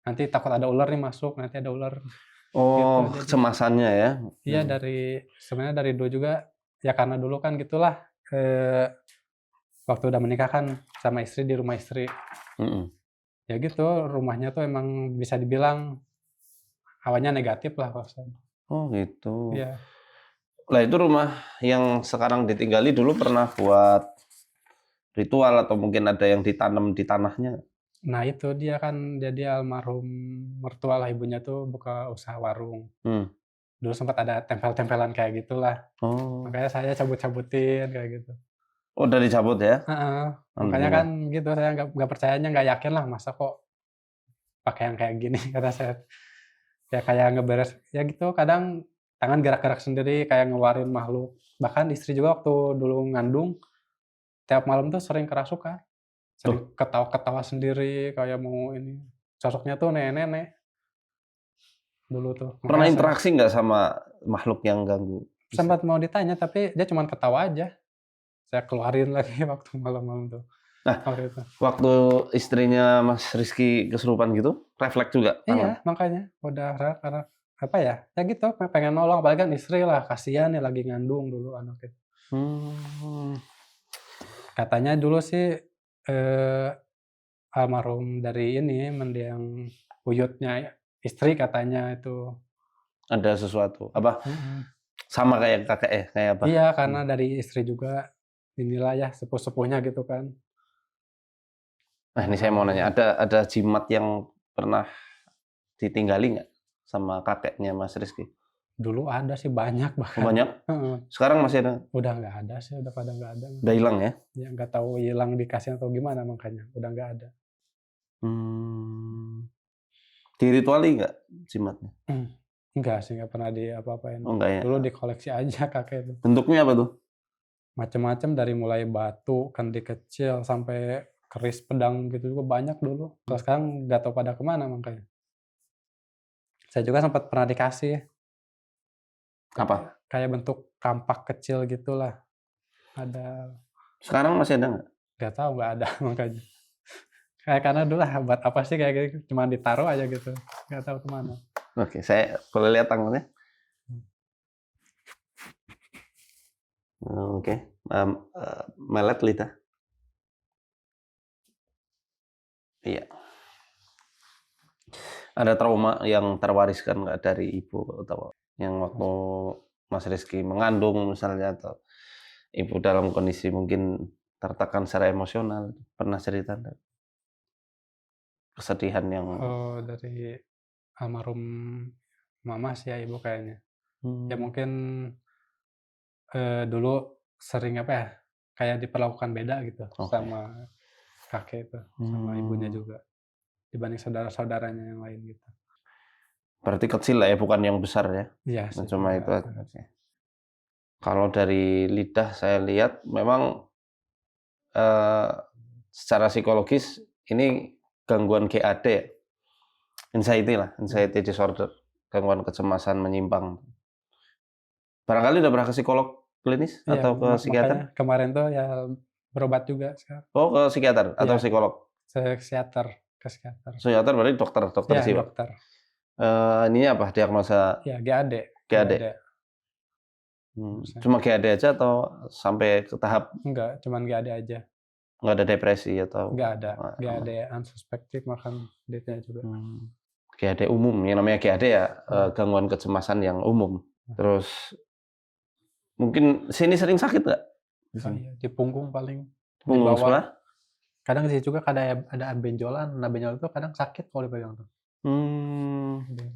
nanti takut ada ular nih masuk, nanti ada ular, gitu. Oh, Jadi kecemasannya ya? iya Mhm, sebenarnya dari dulu juga, ya karena dulu kan gitulah, waktu udah menikah kan sama istri di rumah istri, mhm. ya gitu rumahnya tuh emang bisa dibilang hawanya negatif lah kalau saya. Oh gitu. Iya. Lah itu rumah yang sekarang ditinggali dulu pernah buat ritual atau mungkin ada yang ditanam di tanahnya? Nah itu dia kan jadi almarhum mertua lah ibunya tuh buka usaha warung. Hmm. Dulu sempat ada tempel-tempelan kayak gitulah, Oh. makanya saya cabut-cabutin kayak gitu. Oh udah dicabut ya? Heeh, makanya kan Alhamdulillah. gitu saya nggak percayanya, nggak yakin lah masa kok pakai yang kayak gini kata saya. Ya kayak ngeberes ya gitu kadang tangan gerak-gerak sendiri kayak ngeluarin makhluk. Bahkan istri juga waktu dulu ngandung, tiap malam tuh sering kerasukan, sering Tuh, ketawa-ketawa sendiri kayak mau ini. Sosoknya tuh nenek-nenek dulu tuh, pernah makanya saya interaksi nggak sama makhluk yang ganggu? Bisa. sempat mau ditanya tapi dia cuman ketawa aja. Saya keluarin lagi waktu malam-malam tuh, Nah, waktu itu. waktu istrinya Mas Rizky kesurupan gitu, refleks juga Iya, tangan? makanya udah karena apa ya, ya gitu pengen nolong apalagi kan istri lah, kasihan ya lagi ngandung dulu anaknya. Hmm. Katanya dulu sih, eee, almarhum dari ini mendiang buyutnya istri katanya itu. Ada sesuatu. Apa, Mhm. sama kayak kakek ya? Kayak apa? Iya, karena Hmm. dari istri juga inilah ya sepuh-sepuhnya gitu kan, Nah ini saya mau nanya, almarhum. ada jimat yang pernah ditinggali nggak sama kakeknya Mas Rizky? Dulu ada sih banyak Oh, bahkan, banyak? heeh. Sekarang masih ada? Udah nggak ada sih, udah pada nggak ada Udah makanya. hilang ya? Ya nggak tahu hilang dikasih atau gimana makanya, udah nggak ada. Hmm. Dirituali nggak jimatnya? Mmm, enggak sih, nggak pernah diapa-apain. Oh enggak ya? Dulu dikoleksi aja kakek itu. Bentuknya apa tuh? Macem-macem dari mulai batu, kendi kecil, sampai keris pedang gitu juga banyak dulu. Kalau sekarang nggak tahu pada ke mana makanya. Saya juga sempat pernah dikasih, tapi Apa? kayak bentuk kampak kecil gitulah, ada Sekarang masih ada nggak? nggak tahu, nggak ada makanya. Kayak karena dulu ah buat apa sih kayak gitu, cuman ditaruh aja gitu, nggak tahu ke mana. Oke, saya boleh lihat tangannya? Oke, melet lidah. Iya. Ada trauma yang terwariskan nggak dari ibu atau yang waktu Mas Rizky mengandung misalnya atau ibu dalam kondisi mungkin tertekan secara emosional, pernah cerita nggak? Kesedihan yang Dari almarhum mama sih ya, ibu kayaknya. Ya hmm, mungkin, dulu sering apa ya, kayak diperlakukan beda gitu oke. sama kakek itu, sama ibunya Hmm, juga, dibanding saudara-saudaranya yang lain gitu. berarti kecil lah ya, bukan yang besar ya? Iya Nah, sih, cuma enggak itu aja. Oke. Kalau dari lidah saya lihat memang Eee, secara psikologis ini gangguan GAD ya, anxiety lah, mhm, anxiety disorder, gangguan kecemasan menyimpang. Barangkali udah pernah ke psikolog klinis iya atau ke makanya psikiater? kemarin tuh ya berobat juga sekarang. Oh, ke psikiater atau Iya, psikolog? psikiater, ke psikiater. Psikiater berarti dokter dokter Iya jiwa? dokter, Ininya apa, diagnosa iya GAD GAD? GAD, Cuma harusnya. GAD aja atau sampai ke tahap Enggak, cuman GAD aja, nggak ada depresi atau nggak ada, aman? GAD unsuspected makan DT-nya juga. GAD umum, yang namanya GAD ya, Mhm, gangguan kecemasan yang umum. mhm. Terus mungkin sini sering sakit nggak? Di Oh sini? iya, di punggung paling, di Punggung bawah. sebelah? Kadang di situ juga ada benjolan, nah benjolan itu kadang sakit kalau dipegang tuh. Mmm, Benjolan.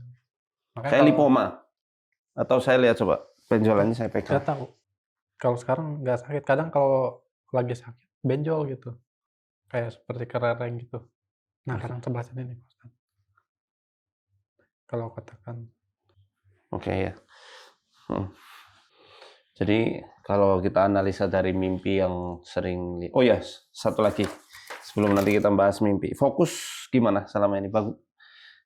Makanya kayak kalau lipoma? Atau saya lihat coba, nggak benjolannya saya pegang. nggak tahu, kalau sekarang nggak sakit, kadang kalau lagi sakit benjol gitu, kayak seperti kelereng gitu. Nah Oke, kadang sebelah sini nih Pak Ustad, kalau ketekan. oke ya, mhm. Jadi kalau kita analisa dari mimpi yang sering oh ya, satu lagi, sebelum nanti kita bahas mimpi. Fokus gimana selama ini?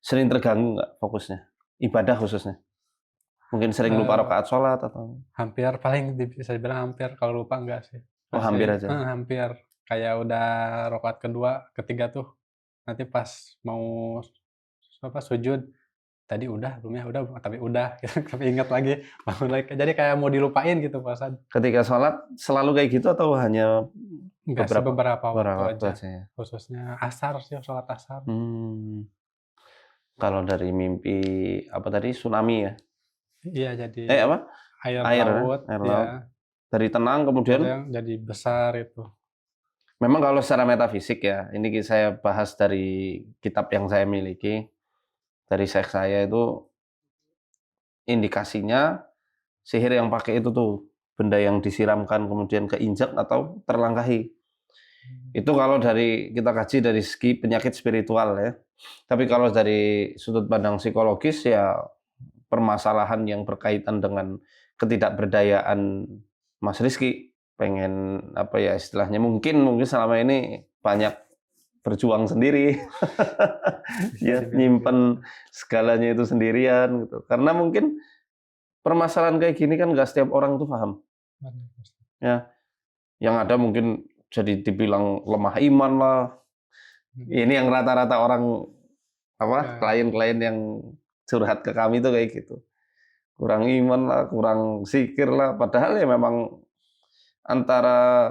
Sering terganggu nggak fokusnya? Ibadah khususnya? Mungkin sering lupa Eee, rakaat sholat atau hampir paling bisa dibilang hampir, kalau lupa enggak sih. oh hampir aja? Hampir. Kayak udah rakaat kedua, ketiga tuh, nanti pas mau sujud, tadi udah belum ya? Udah, tapi udah, tapi ingat lagi, bangun lagi. Jadi kayak mau dilupain gitu perasaan. Ketika sholat selalu kayak gitu atau hanya Enggak sih, beberapa beberapa waktu beberapa waktu aja, aja ya? khususnya asar sih, sholat asar. Hmm, kalau dari mimpi apa tadi tsunami ya? Iya, jadi Apa? air Air ya? laut, Air ya, laut. Dari tenang kemudian kemudian jadi besar itu. memang kalau secara metafisik ya, ini saya bahas dari kitab yang saya miliki, dari syekh saya itu indikasinya sihir yang pakai itu tuh, benda yang disiramkan kemudian keinjak atau terlangkahi. Itu kalau dari kita kaji dari segi penyakit spiritual ya. Tapi kalau dari sudut pandang psikologis ya permasalahan yang berkaitan dengan ketidakberdayaan Mas Rizky. Pengen apa ya istilahnya mungkin selama ini banyak berjuang sendiri. Bisa Ya, dibilang gitu. nyimpen segalanya itu sendirian gitu. Karena mungkin permasalahan kayak gini kan nggak setiap orang tuh paham. Benar, pasti. Ya, yang ada mungkin jadi dibilang lemah iman lah. Mhm. Ini yang rata-rata orang apa Ya, klien-klien yang curhat ke kami tuh kayak gitu. Kurang iman lah, kurang zikir lah. Padahal ya memang antara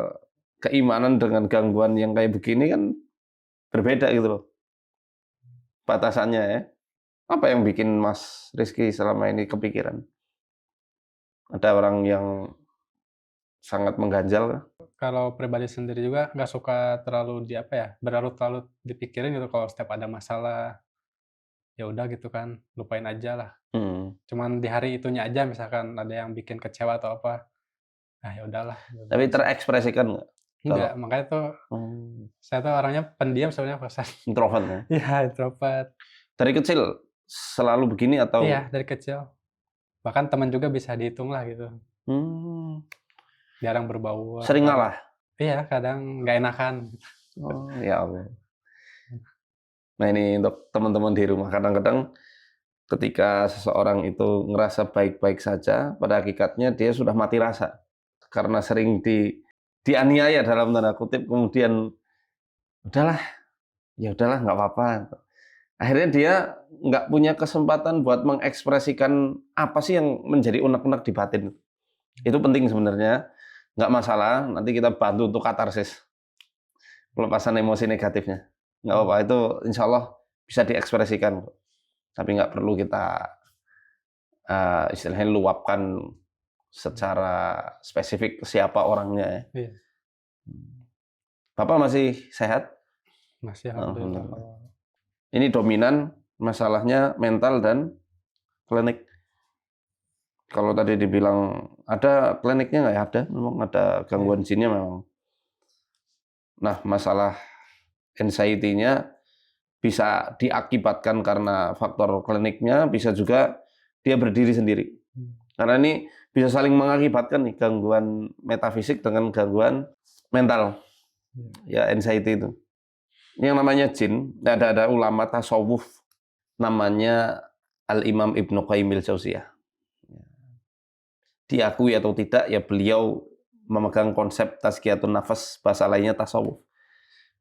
keimanan dengan gangguan yang kayak begini kan berbeda gitu loh batasannya ya. Apa yang bikin Mas Rizky selama ini kepikiran? Ada orang yang sangat mengganjal kah? kalau pribadi sendiri juga nggak suka terlalu apa ya, berlarut-larut dipikirin gitu kalau setiap ada masalah, ya udah gitu kan, lupain aja lah. Hmm. Cuman di hari itunya aja misalkan ada yang bikin kecewa atau apa, ah, ya udahlah gitu. Tapi terekspresikan nggak? Enggak, Kalau makanya tuh saya tuh orangnya pendiam sebenarnya Kak. introvert ya? Iya, introvert. Dari kecil selalu begini Iya, atau dari kecil. Bahkan teman juga bisa dihitung lah gitu, hmm, jarang berbaur, sering paling ngalah? iya, kadang nggak enakan. Oh, ya Allah. Nah ini untuk teman-teman di rumah, kadang-kadang ketika seseorang itu ngerasa baik-baik saja, pada hakikatnya dia sudah mati rasa. Karena sering dianiaya dalam tanda kutip, kemudian udahlah, ya udahlah nggak apa-apa. Akhirnya dia nggak punya kesempatan buat mengekspresikan apa sih yang menjadi unek-unek di batin. Itu penting sebenarnya, nggak masalah, nanti kita bantu untuk katarsis, pelepasan emosi negatifnya. Nggak apa-apa, Mmm, itu insya Allah bisa diekspresikan. Tapi nggak perlu kita istilahnya luapkan secara spesifik siapa orangnya ya. iya, Bapak masih sehat? masih alhamdulillah Alhamdulillah. kalau Ini dominan masalahnya mental dan klinik. Kalau tadi dibilang ada kliniknya nggak ya? Ada, memang ada iya, gangguan jinnya memang. Nah, masalah anxiety-nya bisa diakibatkan karena faktor kliniknya, bisa juga dia berdiri sendiri. mmm, Karena ini bisa saling mengakibatkan nih gangguan metafisik dengan gangguan mental, iya, ya anxiety itu. Yang namanya jin, ada ulama tasawuf namanya Al-Imam Ibnu Qayyim al-Jauziyah. Diakui atau tidak, ya beliau memegang konsep tazkiyatun nafas, bahasa lainnya tasawuf.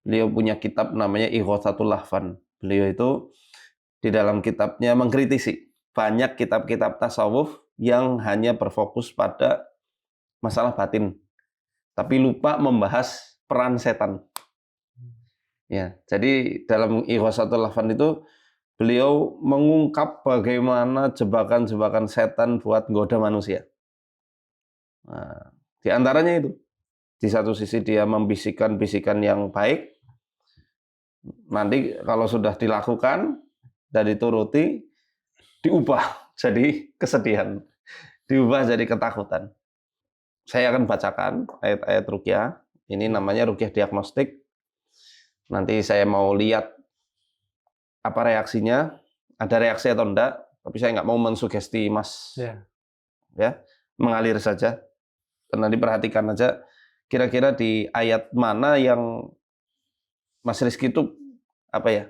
Beliau punya kitab namanya Ighatsatul Lahfan. Beliau itu di dalam kitabnya mengkritisi banyak kitab-kitab tasawuf yang hanya berfokus pada masalah batin, tapi lupa membahas peran setan. mmm, Ya, jadi dalam Ighatsatul Lahfan itu beliau mengungkap bagaimana jebakan-jebakan setan buat goda manusia. Nah, di antaranya itu, di satu sisi dia membisikkan bisikan yang baik, nanti kalau sudah dilakukan dan dituruti, diubah jadi kesedihan, diubah jadi ketakutan. Saya akan bacakan ayat-ayat ruqyah. Ini iya, namanya ruqyah diagnostik. Nanti saya mau lihat apa reaksinya, ada reaksi atau enggak, tapi saya nggak mau mensugesti Mas, iya, ya, mengalir saja. Dan nanti perhatikan aja, kira-kira di ayat mana yang Mas Rizky itu apa ya,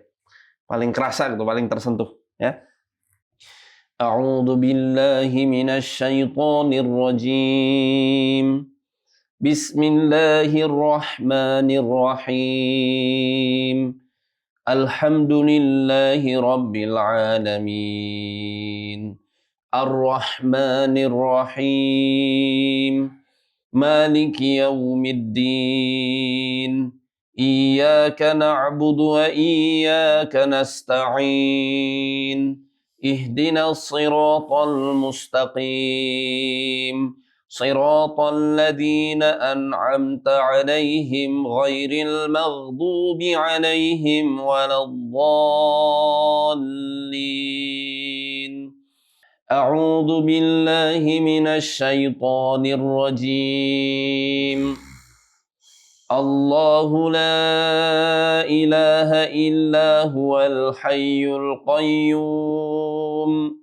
paling kerasa gitu, paling tersentuh ya. A'udzu billahi minasy syaithanir rajim. Bismillahirrahmanirrahim. Alhamdulillahi rabbil alamin. Ar-Rahmanir Rahim. Maliki yaumiddin. Iyyaka na'budu wa iyyaka nasta'in. Ihdinas siratal mustaqim. Siratal ladzina an'amta 'alaihim ghairil maghdubi 'alaihim waladdallin. A'udzu billahi minasy syaithanir rajim. Allahu la ilaha illa huwal hayyul qayyum.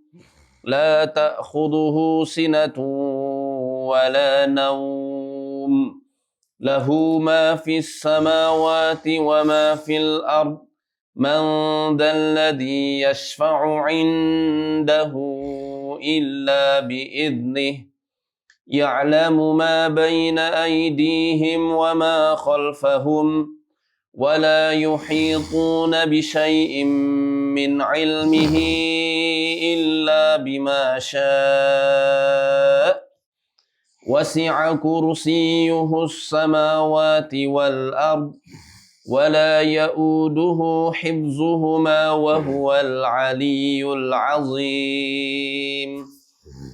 La ta'khudhuhu sinatun wa la nawm. Lahu ma fis samawati wa ma fil ard. Man dhal ladzi yashfa'u 'indahu illa bi'idhnihi. Ya'lamu ma baina aydihim wa ma khalfahum. ولا يحيطون بشيء من علمه إلا بما شاء وسع كرسيه السماوات والأرض ولا يؤوده حفظهما وهو العلي العظيم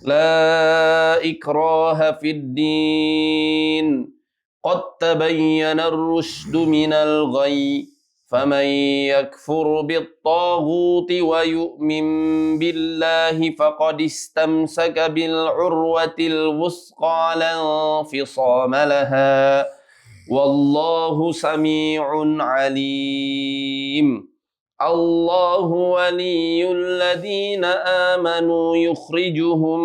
لا إكراه في الدين قد تبين الرشد من الغي فمن يكفر بالطاغوت ويؤمن بالله فقد استمسك بالعروة الوثقى لا انفصام لها والله سميع عليم. الله ولي الذين آمنوا يخرجهم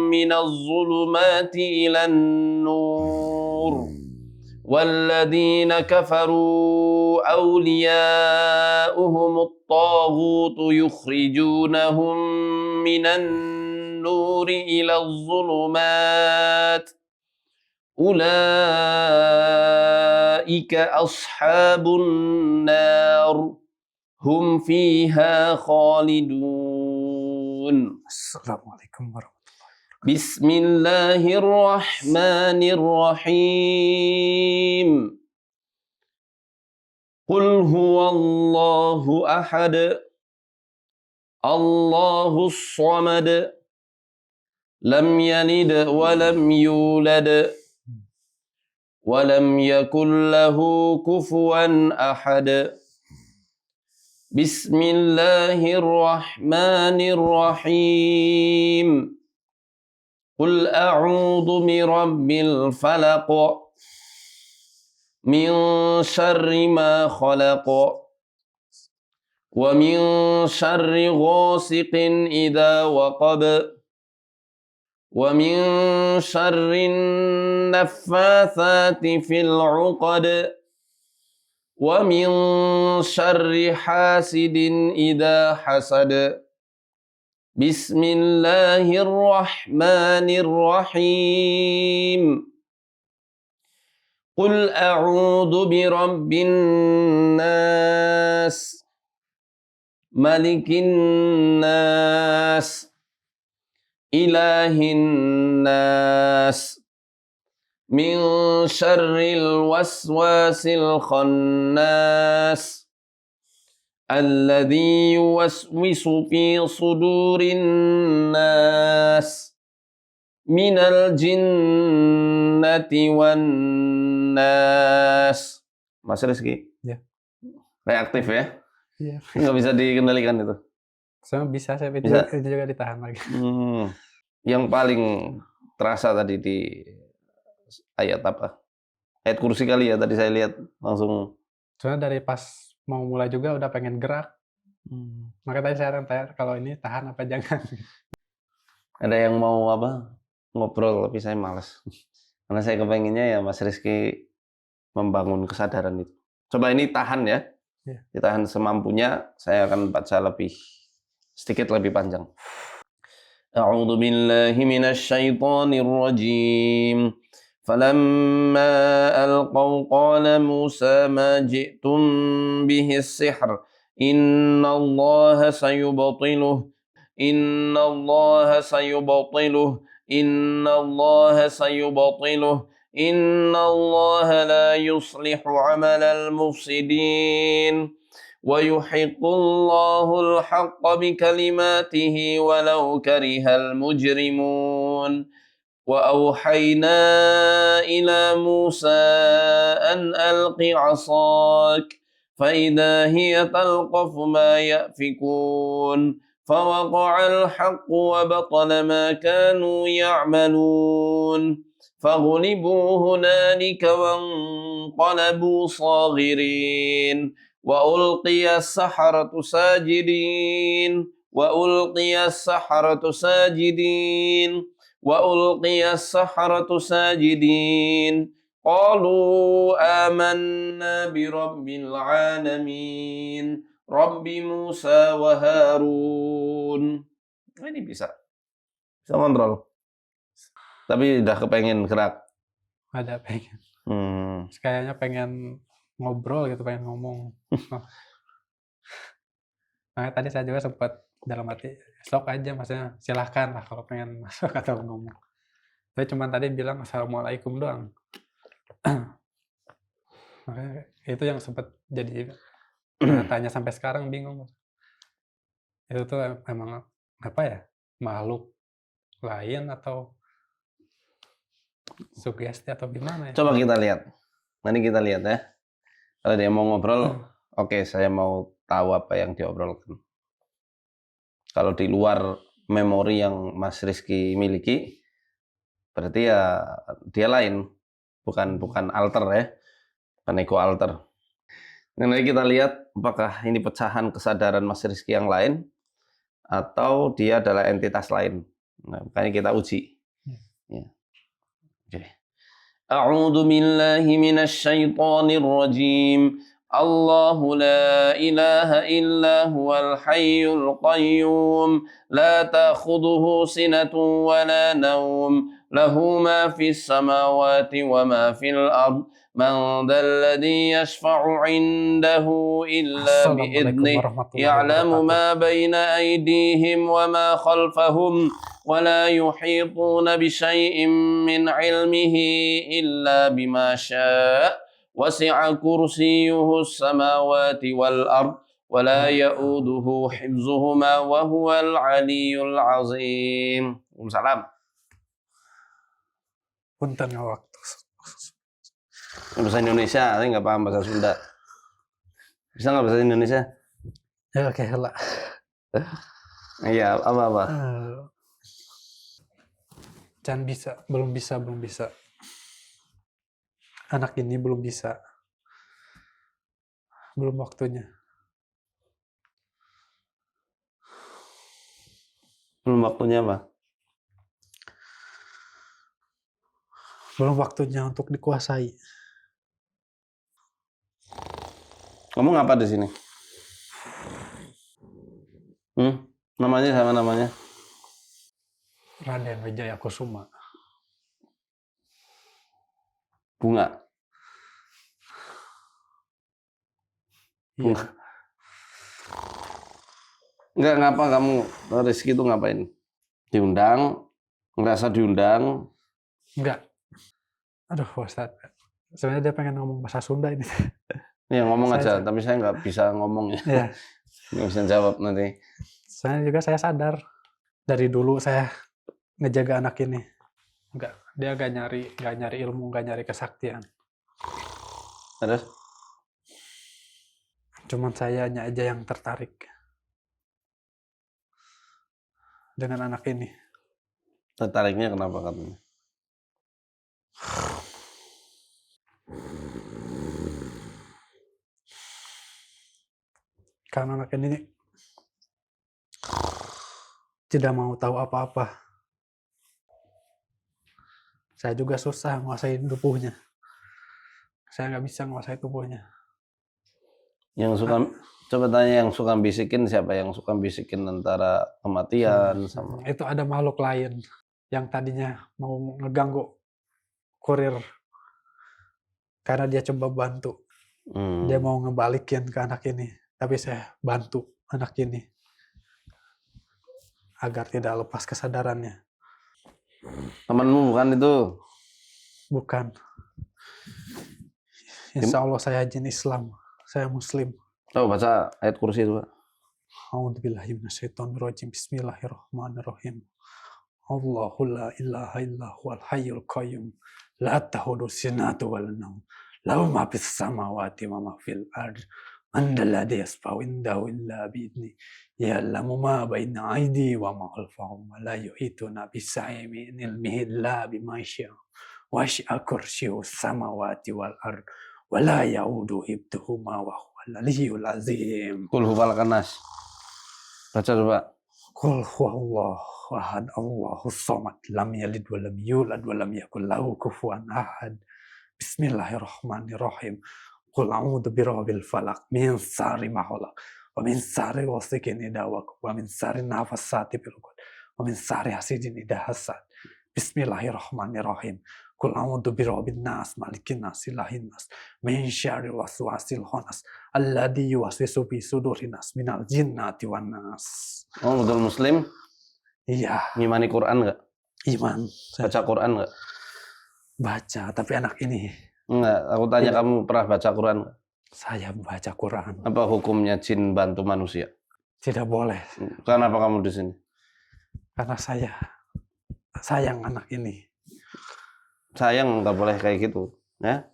من الظلمات إلى النور والذين كفروا أولياؤهم الطاغوت يخرجونهم من النور إلى الظلمات أولئك أصحاب النار هم فيها خالدون. Assalamualaikum warahmatullahi بسم الله الرحمن الرحيم. قل هو الله أحد الله الصمد لم يلد ولم يولد ولم يكن له كفوا أحد. بسم الله الرحمن الرحيم. قل أعوذ برب الفلق من شر ما خلق ومن شر غاسق إذا وقب ومن شر النفاثات في العقد ومن شر حاسد إذا حسد. بسم الله الرحمن الرحيم. قل أعوذ برب الناس ملك الناس إله الناس من شر الوسواس الخناس الذي يوسوس في صدور الناس من الجنة والناس. Mas Rizky, Ya. reaktif ya? Iya. Nggak bisa dikendalikan itu. Sama bisa saya Bisa. itu juga ditahan lagi. Yang paling terasa tadi di ayat apa? Ayat kursi kali ya, tadi saya lihat langsung. Soalnya dari pas mau mulai juga udah pengen gerak. Makanya tadi saya tanya kalau ini tahan apa jangan. Ada yang mau apa? Ngobrol, tapi saya malas. Karena saya kepenginnya ya Mas Rizky membangun kesadaran itu. Coba ini tahan ya. Iya. Ditahan semampunya, saya akan baca sedikit lebih panjang. A'udzu billahi minasy syaithanir rajim. فلما ألقوا قال موسى ما جئتم به السحر إن الله سيبطله إن الله سيبطله إن الله سيبطله إن الله لا يصلح عمل المفسدين ويحق الله الحق بكلماته ولو كره المجرمون وأوحينا إلى موسى أن ألق عصاك فإذا هي تلقف ما يأفكون فوقع الحق وبطل ما كانوا يعملون فغلبوا هنالك وانقلبوا صاغرين وألقي السحرة ساجدين وألقي السحرة ساجدين وألقي السحرة ساجدين قالوا آمنا برب العالمين رب موسى وهارون. Ini bisa kontrol. Tapi udah kepengen gerak. Ada pengen. Hmm. Kayaknya pengen ngobrol gitu, pengen ngomong. Nah, tadi saya juga sempat dalam hati, sok aja maksudnya, silahkan lah kalau pengen masuk atau ngomong. Saya cuma tadi bilang assalamualaikum doang. Makanya itu yang sempat jadi tanya sampai sekarang bingung. Itu tuh emang apa ya? Makhluk lain atau sugesti atau gimana ya? Coba kita lihat. Nanti kita lihat ya. Kalau dia mau ngobrol, oke, saya mau tahu apa yang diobrolkan. Kalau di luar memori yang Mas Rizky miliki, berarti ya dia lain, bukan alter ya, bukan ego alter. Nah, nanti kita lihat apakah ini pecahan kesadaran Mas Rizky yang lain atau dia adalah entitas lain. Nah, makanya kita uji. Ya. Oke. A'udzu billahi minasy syaithanir rajim. Allahu la ilaha illa huwal hayyul qayyum la ta'khudhuhu sinatun wa la nawm lahu ma fis samawati wa ma fil ard man dhal ladzi yashfa'u 'indahu illa bi Assalamualaikum idnih warahmatullahi ya'lamu wabarakatuh. ma baina aydihim wa ma khalfahum ولا يحيطون بشيء من علمه إلا بما شاء وسع كرسيه السماوات والأرض ولا يؤوده حفظهما وهو العلي العظيم. Waalaikumsalam. Punten ya waktu. Bahasa Indonesia, saya nggak paham bahasa Sunda. Bisa nggak bahasa Indonesia? Ya oke lah. Iya, apa-apa. Jangan bisa, belum bisa. Anak ini belum bisa. Belum waktunya. Belum waktunya apa? Belum waktunya untuk dikuasai. Kamu ngapa di sini? Namanya sama namanya? Raden Wijaya Kusuma. Bunga. Iya. Enggak, ngapa kamu, Rizky itu ngapain? Diundang? Ngerasa diundang? Enggak. Aduh, Ustaz. Sebenarnya dia pengen ngomong bahasa Sunda ini. Ya ngomong aja, tapi saya nggak bisa ngomong ya. Iya. Nggak bisa jawab nanti. Soalnya juga saya sadar. Dari dulu saya ngejaga anak ini. Dia nggak nyari ilmu, nggak nyari kesaktian. Terus? Cuman sayanya aja yang tertarik dengan anak ini. Tertariknya kenapa katanya? Karena anak ini tidak mau tahu apa-apa. Saya juga susah menguasai tubuhnya. Saya nggak bisa menguasai tubuhnya. Yang suka coba tanya yang suka bisikin siapa? Yang suka bisikin antara kematian sama Itu ada makhluk lain yang tadinya mau ngeganggu kurir karena dia coba bantu. Dia mau ngebalikin ke anak ini, tapi saya bantu anak ini agar tidak lepas kesadarannya. temanmu bukan itu? Bukan. Insya Allah saya jin Islam, saya Muslim. Oh, baca ayat kursi itu, Pak. A'udzubillahi minasyaitonirrajim. Bismillahirrahmanirrahim. Allahu la ilaha illa huwal hayyul qayyum. La ta'khudhuhu sinatun wa la nawm. Lahu ma fis samawati wa ma fil ardh. Man dhal ladzi yashfa'u indahu illa bi'idhnihi. Ya'lamu ma baina aydihim wa ma khalfahum wa la yuhituna bi shay'in min ilmihi illa bima syaa. Wasi'a kursiyyuhu samawati wal ardh. Wa la ya'uduhu hifdhuhuma wa huwal aliyyul azim. Qul huwal nas. Baca coba. Qul huwallahu ahad, Allahus samad, lam yalid wa lam yulad wa lam yakul lahu kufuwan ahad. Bismillahirrahmanirrahim. Qul a'udzu birabbil falaq min syarri ma khalaq wa min syarri ghasiqin idza waqab wa min syarri nafassati fil 'uqad wa min syarri hasidin idza hasad. Bismillahirrahmanirrahim. Qul a'udzu birabbin nas, malikin nas, ilahin nas, min syarril waswasil khannas, alladzi yuwaswisu fi sudurin nas minal jinnati wan nas. Oh, betul Muslim? Iya, Ngimani Quran nggak? iman. Baca Quran nggak? Baca, tapi anak ini Enggak, aku tanya Tidak. kamu pernah baca Quran nggak? saya baca Quran. Apa hukumnya jin bantu manusia? Tidak boleh, Kenapa kamu di sini? karena saya sayang anak ini. Sayang nggak boleh kayak gitu, ya?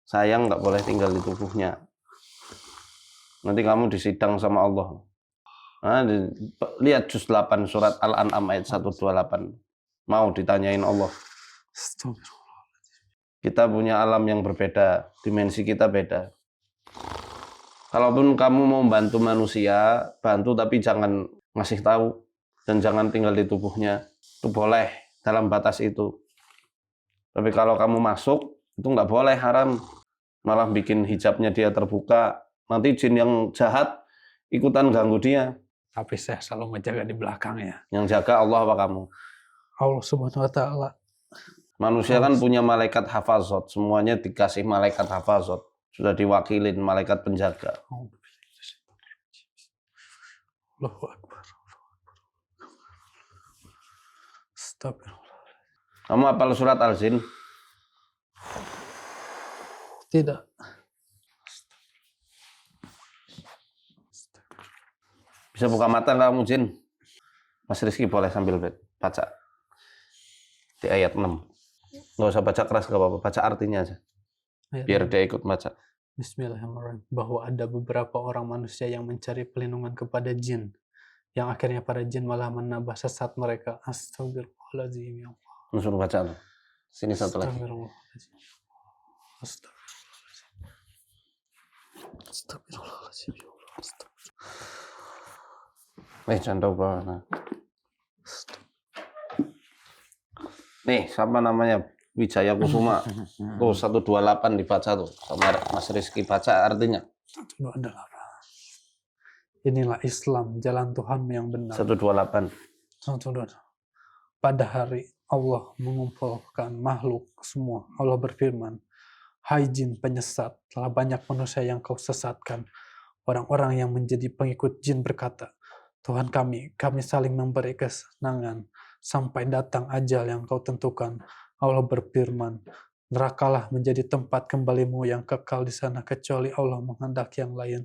Sayang nggak boleh tinggal di tubuhnya. Nanti kamu disidang sama Allah. Nah, lihat juz 8 surat Al-An'am ayat 128. Mau ditanyain Allah. Astagfirullah. Kita punya alam yang berbeda, dimensi kita beda. Kalaupun kamu mau bantu manusia, bantu tapi jangan ngasih tahu dan jangan tinggal di tubuhnya. Itu boleh dalam batas itu. Tapi kalau kamu masuk, itu nggak boleh, haram. Malah bikin hijabnya dia terbuka. Nanti jin yang jahat ikutan ganggu dia. Tapi saya selalu menjaga di belakangnya. Yang jaga Allah apa kamu? Allah Subhanahu wa taala. Manusia kan punya malaikat hafazat. Semuanya dikasih malaikat hafazat. Sudah diwakilin malaikat penjaga. Allahu Akbar. Astagfirullah. Kamu hafal surat Al-Jin? Tidak. Bisa buka mata kamu, Jin? Mas Rizky boleh sambil baca. Di ayat 6. Nggak usah baca keras, nggak apa-apa. Baca artinya aja. Biar dia ikut baca. Bismillahirrahmanirrahim. Bahwa ada beberapa orang manusia yang mencari pelindungan kepada jin, yang akhirnya para jin malah menambah sesat mereka. Astagfirullahaladzim, ya Allah. Suruh baca tuh. Sini satu lagi. Astagfirullahaladzim. Astagfirullahaladzim. Astagfirullahaladzim, ya Allah. Astagfirullahaladzim. Jangan tahu nah. Nih, siapa namanya? Wijaya Kusuma. Tuh 128 dibaca tuh. Sama Mas Rizky baca artinya. 128. Inilah Islam, jalan Tuhan yang benar. 128. 128. Pada hari Allah mengumpulkan makhluk semua. Allah berfirman, hai jin penyesat, telah banyak manusia yang kau sesatkan. Orang-orang yang menjadi pengikut jin berkata, Tuhan kami saling memberi kesenangan sampai datang ajal yang kau tentukan. Allah berfirman, nerakalah menjadi tempat kembalimu yang kekal di sana kecuali Allah menghendaki yang lain.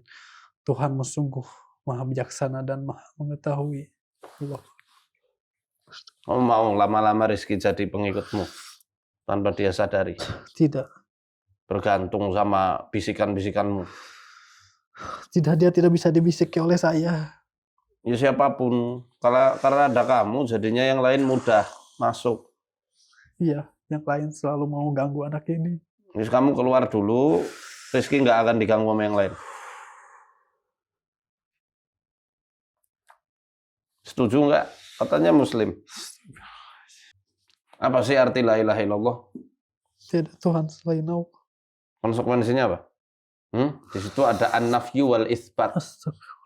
Tuhanmu sungguh maha bijaksana dan maha mengetahui. Allah. Kamu mau lama-lama Rizky jadi pengikutmu tanpa dia sadari? Tidak. Bergantung sama bisikan-bisikanmu. Tidak, dia tidak bisa dibisiki oleh saya. Ya siapapun. Karena ada kamu, jadinya yang lain mudah masuk. Iya, yang lain selalu mau ganggu anak ini. Terus kamu keluar dulu, Rizky nggak akan diganggu sama yang lain. Setuju nggak? Katanya Muslim. Apa sih arti la ilaha illallah? Tidak Tuhan selain Allah. Konsekuensinya apa? Di situ ada an-nafyu wal itsbat. Astagfirullah.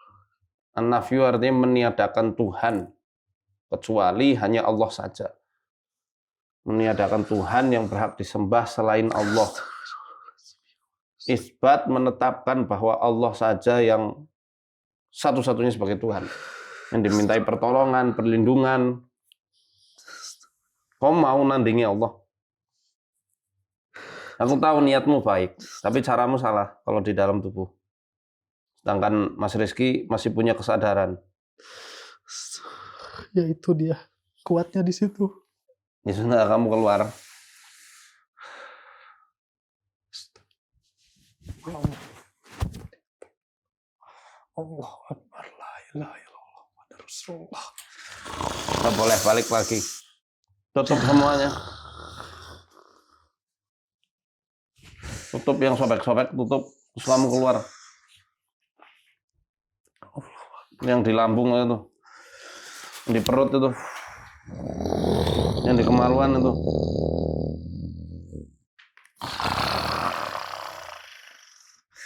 An-nafyu artinya meniadakan Tuhan, kecuali hanya Allah saja. Meniadakan Tuhan yang berhak disembah selain Allah. Itsbat menetapkan bahwa Allah saja yang satu-satunya sebagai Tuhan, yang dimintai pertolongan, perlindungan. Kau mau nandingi Allah? Aku tahu niatmu baik, tapi caramu salah kalau di dalam tubuh. Sedangkan Mas Rizky masih punya kesadaran. Ya itu dia kuatnya di situ. Ya sudah, kamu keluar. Allah Akbar, la ilaha illallah Muhammadur Rasulullah. Nggak boleh balik lagi. Tutup semuanya. Tutup yang sobek-sobek, tutup. Terus kamu keluar. Yang di lambung itu. Yang di perut itu. Yang di kemaluan itu.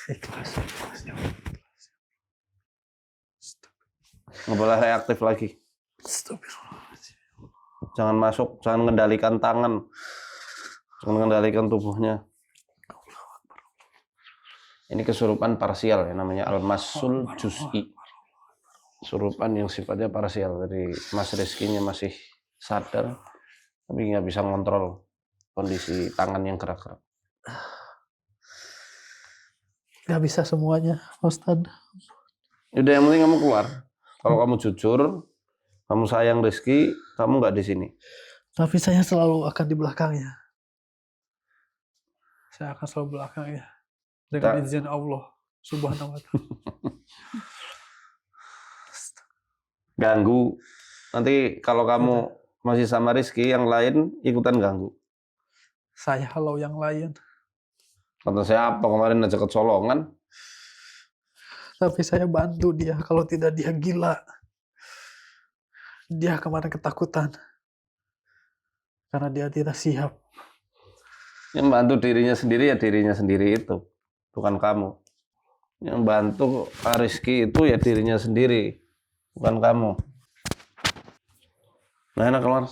Ikhlas. Nggak boleh reaktif lagi. Astagfirullahaladzim. Jangan masuk, jangan mengendalikan tangan. Jangan mengendalikan tubuhnya. Ini kesurupan parsial ya, namanya al-masul juz'i. Kesurupan yang sifatnya parsial. Jadi Mas Rizky-nya masih sadar, tapi nggak bisa ngontrol kondisi tangan yang gerak-gerak. Gak bisa semuanya, Ustadz. Udah, yang penting kamu keluar. Kalau kamu jujur, kamu sayang Rizky, kamu nggak di sini. Tapi saya selalu akan di belakangnya. Saya akan selalu belakangnya. Dengan izin Allah Subhanahu wa ta'ala. Ganggu. Nanti kalau kamu masih sama Rizky, yang lain ikutan ganggu. Saya halau yang lain. Kata saya apa kemarin aja kecolongan. Tapi saya bantu dia. Kalau tidak dia gila. Dia kemarin ketakutan. Karena dia tidak siap. Yang bantu dirinya sendiri ya dirinya sendiri itu. Bukan kamu. Yang bantu Rizky itu ya dirinya sendiri. Bukan kamu. Nah, enak keluar.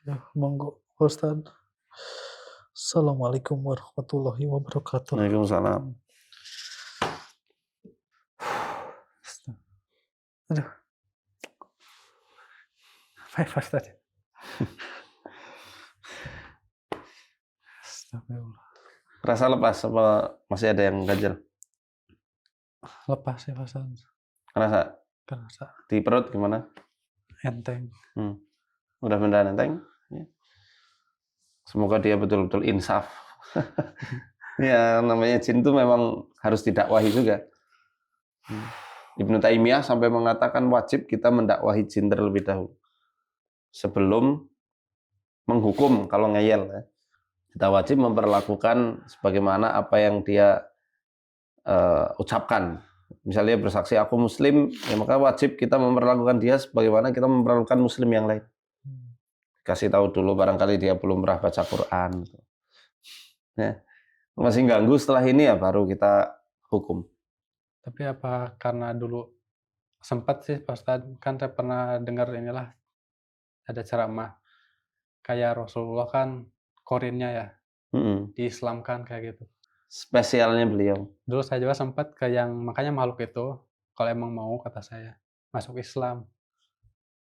Ya, monggo Ustadz. Assalamualaikum warahmatullahi wabarakatuh. Waalaikumsalam. Aduh. Baik, Ustadz. Astagfirullah. Rasa lepas apa masih ada yang ganjel? Lepas ya, Ustadz. Rasa Kerasa di perut gimana? enteng. Mudah-mudahan enteng. Ya. Semoga dia betul-betul insaf. Ya, namanya jin itu memang harus didakwahi juga. Ibnu Taimiyah sampai mengatakan wajib kita mendakwahi jin terlebih dahulu. Sebelum menghukum kalau ngeyel. Ya. Kita wajib memperlakukan sebagaimana apa yang dia ucapkan. Misalnya bersaksi aku muslim, ya maka wajib kita memperlakukan dia sebagaimana kita memperlakukan muslim yang lain. Kasih tahu dulu barangkali dia belum pernah baca Quran. Ya. Masih ganggu setelah ini ya baru kita hukum. Tapi apa karena dulu sempat sih Pak Ustadz, kan saya pernah dengar inilah ada ceramah kayak Rasulullah kan korinnya ya diislamkan kayak gitu. Spesialnya beliau. Dulu saya juga sempat ke yang makanya makhluk itu kalau emang mau kata saya masuk Islam.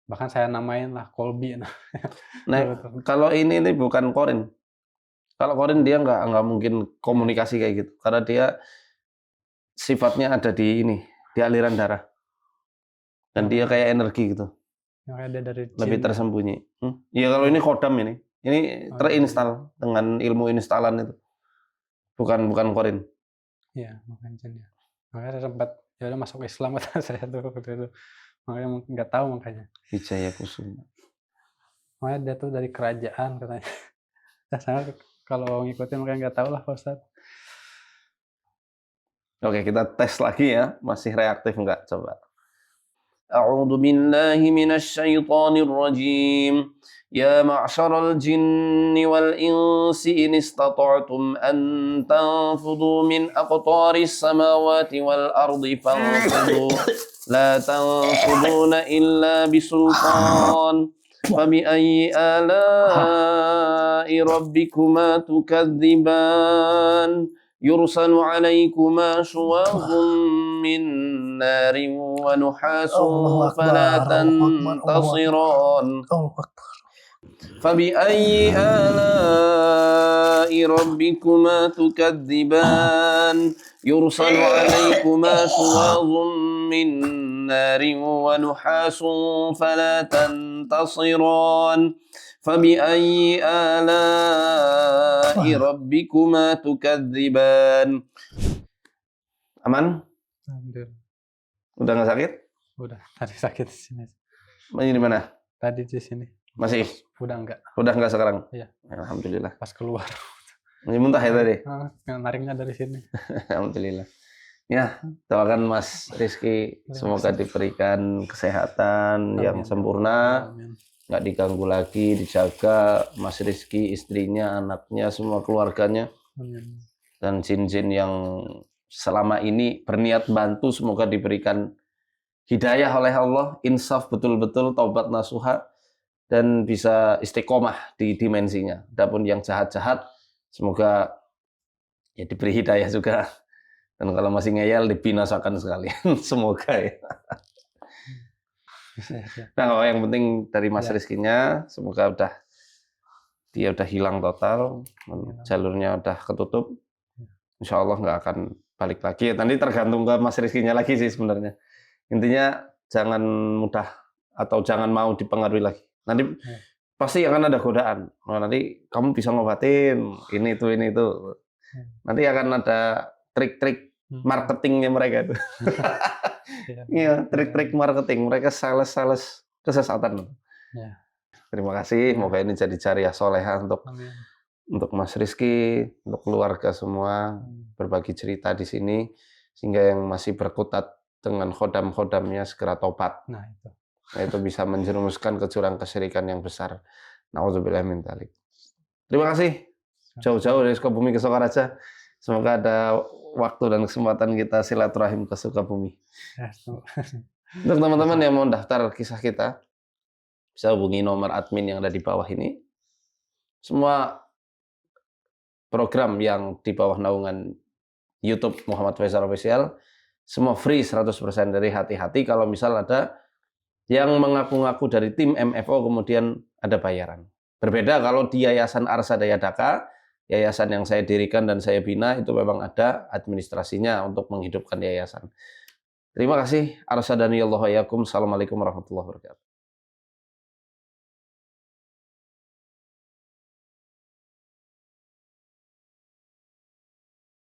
Bahkan saya namain lah Kolbi. Nah, kalau ini bukan korin. Kalau korin dia nggak mungkin komunikasi kayak gitu karena dia sifatnya ada di ini, di aliran darah. Dan dia kayak energi gitu. Yang dia dari lebih tersembunyi. Iya, kalau ini kodam ini. Ini terinstal dengan ilmu instalan itu. Bukan korin. Iya, makanya jin ya. Makanya saya sempat ya udah masuk Islam kata saya tuh waktu itu. Makanya nggak tahu makanya. Wijaya Kusuma. Makanya dia tuh dari kerajaan katanya. Saya kalau ngikutin makanya nggak tahu lah Pak Ustadz. Oke, kita tes lagi ya. Masih reaktif nggak? Coba. أعوذ بالله من الشيطان الرجيم يا معشر الجن والإنس إن استطعتم أن تنفذوا من أقطار السماوات والأرض فانفذوا لا تنفذون إلا بسلطان فبأي آلاء ربكما تكذبان يرسل عليكما شواظ من نار ونحاس فلا تنتصران فبأي آلاء ربكما تكذبان يرسل عليكما شواظ من نار ونحاس فلا تنتصران فبأي آلاء ربكما تكذبان. Aman? Alhamdulillah. Udah nggak sakit? Udah, tadi sakit di sini. Ini di mana? Tadi di sini. Masih? Udah enggak. Udah nggak sekarang? Iya. Alhamdulillah. Pas keluar. Ini muntah ya tadi? Nariknya dari sini. Alhamdulillah. Ya, doakan Mas Rizky semoga diberikan kesehatan yang sempurna, Amin. nggak diganggu lagi, dijaga Mas Rizky, istrinya, anaknya, semua keluarganya, Amin. dan jin-jin yang selama ini berniat bantu semoga diberikan hidayah oleh Allah, insaf betul-betul, taubat nasuha, dan bisa istiqomah di dimensinya. Adapun yang jahat-jahat semoga ya diberi hidayah juga. Dan kalau masih ngeyel dibinasakan sekalian. Semoga ya. Nah, yang penting dari Mas Rizky-nya semoga dia udah hilang total, jalurnya udah ketutup. Insya Allah nggak akan balik lagi. Nanti tergantung ke Mas Rizky-nya lagi sih sebenarnya. Intinya jangan mudah atau jangan mau dipengaruhi lagi. Nanti pasti akan ada godaan. Oh, nanti kamu bisa ngobatin ini itu. Nanti akan ada trik-trik marketingnya mereka itu. Iya, trik-trik marketing. Mereka sales kesesatan. Ya. Terima kasih. Semoga ini jadi jariah solehah untuk Mas Rizky, untuk keluarga semua. Berbagi cerita di sini. Sehingga yang masih berkutat dengan khodam-khodamnya segera tobat. Nah, itu bisa menjerumuskan ke jurang kesyirikan yang besar. Nauzubillah min dzalik. Terima kasih. Jauh-jauh dari Sukabumi ke Sokaraja. Semoga ada waktu dan kesempatan kita silaturahim ke Sukabumi. Untuk teman-teman yang mau daftar kisah kita, bisa hubungi nomor admin yang ada di bawah ini. Semua program yang di bawah naungan YouTube Muhammad Faisal Official, semua free 100% dari hati-hati. Kalau misal ada yang mengaku-ngaku dari tim MFO kemudian ada bayaran. Berbeda kalau di Yayasan Arsada Yadaka, yayasan yang saya dirikan dan saya bina, itu memang ada administrasinya untuk menghidupkan yayasan. Terima kasih. Arsadaniyallahu wa iyyakum. Assalamualaikum warahmatullahi wabarakatuh.